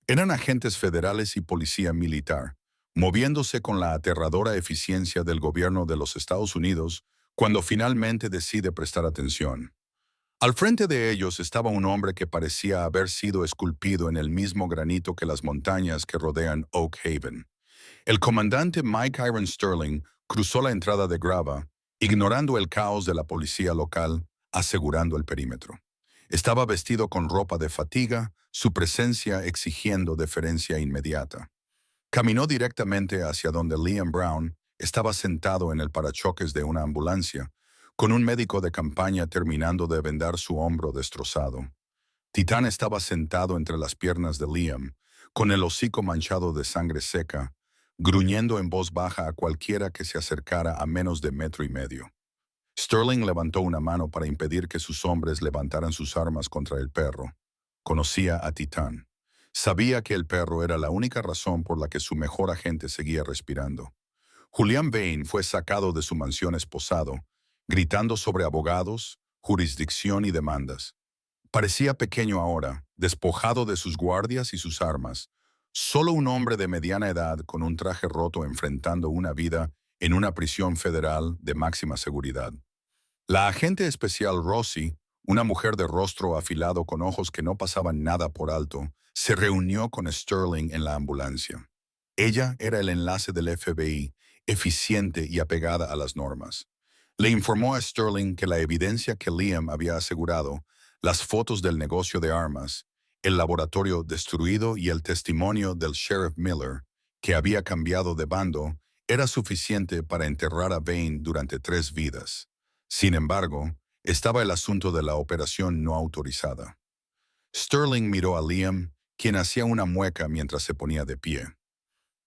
Eran agentes federales y policía militar, moviéndose con la aterradora eficiencia del gobierno de los Estados Unidos cuando finalmente decide prestar atención. Al frente de ellos estaba un hombre que parecía haber sido esculpido en el mismo granito que las montañas que rodean Oak Haven. El comandante Mike Iron Sterling cruzó la entrada de grava, ignorando el caos de la policía local, asegurando el perímetro. Estaba vestido con ropa de fatiga, su presencia exigiendo deferencia inmediata. Caminó directamente hacia donde Liam Brown estaba sentado en el parachoques de una ambulancia, con un médico de campaña terminando de vendar su hombro destrozado. Titán estaba sentado entre las piernas de Liam, con el hocico manchado de sangre seca, gruñendo en voz baja a cualquiera que se acercara a menos de 1,5 metros. Sterling levantó una mano para impedir que sus hombres levantaran sus armas contra el perro. Conocía a Titán. Sabía que el perro era la única razón por la que su mejor agente seguía respirando. Julian Vane fue sacado de su mansión esposado, gritando sobre abogados, jurisdicción y demandas. Parecía pequeño ahora, despojado de sus guardias y sus armas, solo un hombre de mediana edad con un traje roto enfrentando una vida en una prisión federal de máxima seguridad. La agente especial Rosie, una mujer de rostro afilado con ojos que no pasaban nada por alto, se reunió con Sterling en la ambulancia. Ella era el enlace del FBI, eficiente y apegada a las normas. Le informó a Sterling que la evidencia que Liam había asegurado, las fotos del negocio de armas, el laboratorio destruido y el testimonio del sheriff Miller, que había cambiado de bando, era suficiente para enterrar a Vane durante 3 vidas. Sin embargo, estaba el asunto de la operación no autorizada. Sterling miró a Liam, quien hacía una mueca mientras se ponía de pie.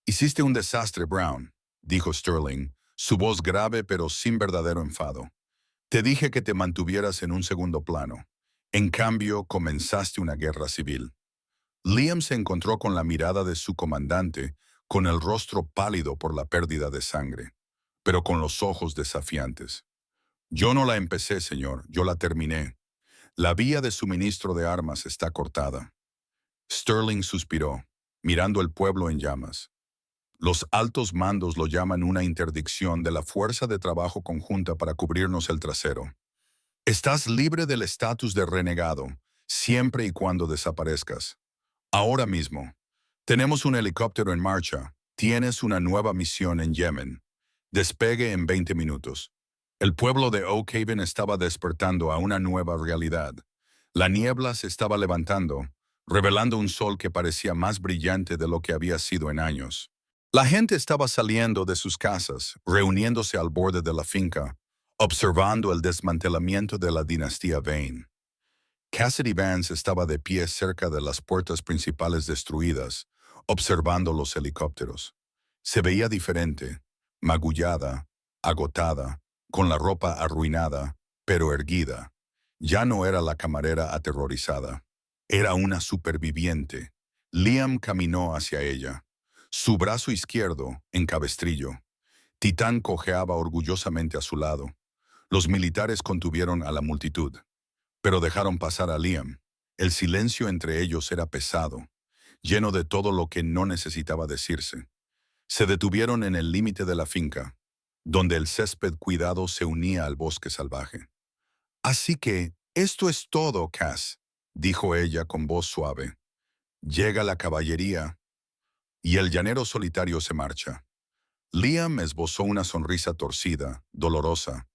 «Hiciste un desastre, Brown», dijo Sterling, su voz grave pero sin verdadero enfado. «Te dije que te mantuvieras en un segundo plano. En cambio, comenzaste una guerra civil». Liam se encontró con la mirada de su comandante, con el rostro pálido por la pérdida de sangre, pero con los ojos desafiantes. «Yo no la empecé, señor, yo la terminé. La vía de suministro de armas está cortada». Sterling suspiró, mirando el pueblo en llamas. Los altos mandos lo llaman una interdicción de la fuerza de trabajo conjunta para cubrirnos el trasero. Estás libre del estatus de renegado, siempre y cuando desaparezcas. Ahora mismo. Tenemos un helicóptero en marcha. Tienes una nueva misión en Yemen. Despegue en 20 minutos. El pueblo de Oak Haven estaba despertando a una nueva realidad. La niebla se estaba levantando, revelando un sol que parecía más brillante de lo que había sido en años. La gente estaba saliendo de sus casas, reuniéndose al borde de la finca, observando el desmantelamiento de la dinastía Vane. Cassidy Vance estaba de pie cerca de las puertas principales destruidas, observando los helicópteros. Se veía diferente, magullada, agotada, con la ropa arruinada, pero erguida. Ya no era la camarera aterrorizada. Era una superviviente. Liam caminó hacia ella. Su brazo izquierdo, en cabestrillo. Titán cojeaba orgullosamente a su lado. Los militares contuvieron a la multitud, pero dejaron pasar a Liam. El silencio entre ellos era pesado, lleno de todo lo que no necesitaba decirse. Se detuvieron en el límite de la finca, donde el césped cuidado se unía al bosque salvaje. «Así que, esto es todo, Cass», dijo ella con voz suave. «Llega la caballería, y el llanero solitario se marcha». Liam esbozó una sonrisa torcida, dolorosa.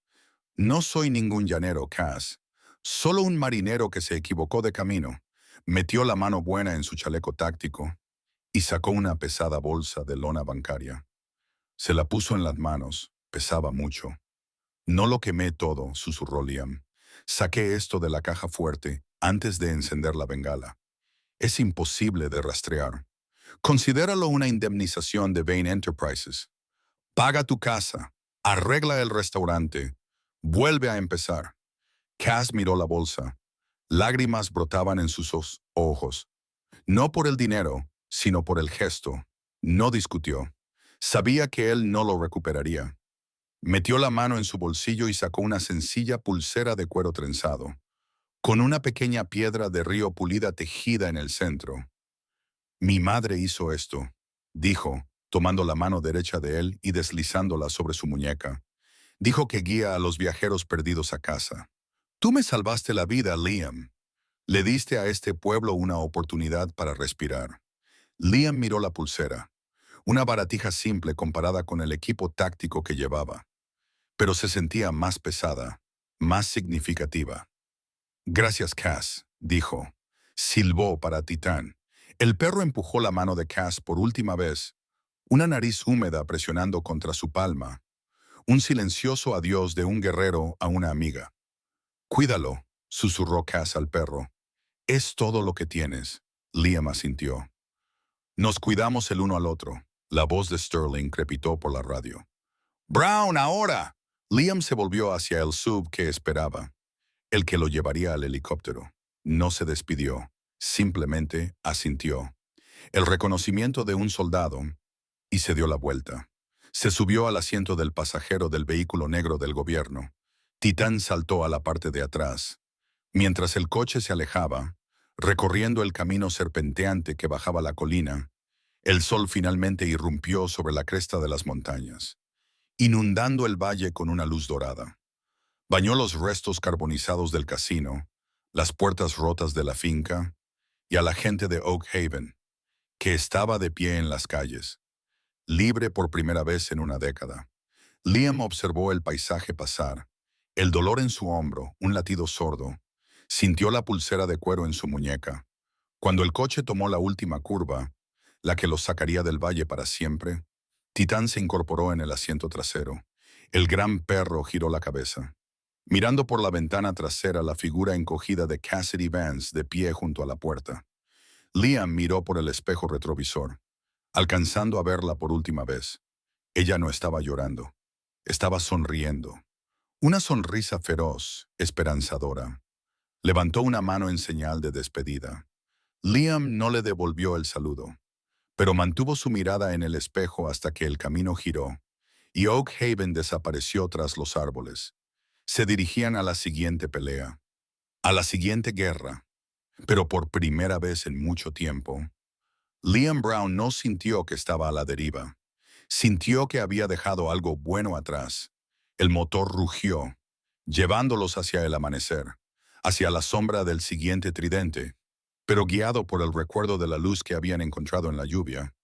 «No soy ningún llanero, Cass. Solo un marinero que se equivocó de camino». Metió la mano buena en su chaleco táctico y sacó una pesada bolsa de lona bancaria. Se la puso en las manos. Pesaba mucho. «No lo quemé todo», susurró Liam. «Saqué esto de la caja fuerte antes de encender la bengala. Es imposible de rastrear. Considéralo una indemnización de Vane Enterprises. Paga tu casa, arregla el restaurante, vuelve a empezar». Cass miró la bolsa. Lágrimas brotaban en sus ojos. No por el dinero, sino por el gesto. No discutió. Sabía que él no lo recuperaría. Metió la mano en su bolsillo y sacó una sencilla pulsera de cuero trenzado, con una pequeña piedra de río pulida tejida en el centro. «Mi madre hizo esto», dijo, tomando la mano derecha de él y deslizándola sobre su muñeca. «Dijo que guía a los viajeros perdidos a casa. Tú me salvaste la vida, Liam. Le diste a este pueblo una oportunidad para respirar». Liam miró la pulsera, una baratija simple comparada con el equipo táctico que llevaba, pero se sentía más pesada, más significativa. «Gracias, Cass», dijo. Silbó para Titán. El perro empujó la mano de Cass por última vez, una nariz húmeda presionando contra su palma. Un silencioso adiós de un guerrero a una amiga. «Cuídalo», susurró Cass al perro. «Es todo lo que tienes», Liam asintió. «Nos cuidamos el uno al otro». La voz de Sterling crepitó por la radio. «¡Brown, ahora!». Liam se volvió hacia el sub que esperaba, el que lo llevaría al helicóptero. No se despidió, simplemente asintió. El reconocimiento de un soldado, y se dio la vuelta. Se subió al asiento del pasajero del vehículo negro del gobierno. Titán saltó a la parte de atrás. Mientras el coche se alejaba, recorriendo el camino serpenteante que bajaba la colina, el sol finalmente irrumpió sobre la cresta de las montañas, inundando el valle con una luz dorada. Bañó los restos carbonizados del casino, las puertas rotas de la finca y a la gente de Oak Haven, que estaba de pie en las calles, libre por primera vez en una década. Liam observó el paisaje pasar, El dolor en su hombro, un latido sordo. Sintió la pulsera de cuero en su muñeca. Cuando el coche tomó la última curva, la que los sacaría del valle para siempre, Titán se incorporó en el asiento trasero. El gran perro giró la cabeza. Mirando por la ventana trasera la figura encogida de Cassidy Vance de pie junto a la puerta. Liam miró por el espejo retrovisor, alcanzando a verla por última vez. Ella no estaba llorando. Estaba sonriendo. Una sonrisa feroz, esperanzadora. Levantó una mano en señal de despedida. Liam no le devolvió el saludo, pero mantuvo su mirada en el espejo hasta que el camino giró, y Oak Haven desapareció tras los árboles. Se dirigían a la siguiente pelea, a la siguiente guerra, pero por primera vez en mucho tiempo, Liam Brown no sintió que estaba a la deriva. Sintió que había dejado algo bueno atrás. El motor rugió, llevándolos hacia el amanecer, hacia la sombra del siguiente tridente, pero guiado por el recuerdo de la luz que habían encontrado en la lluvia.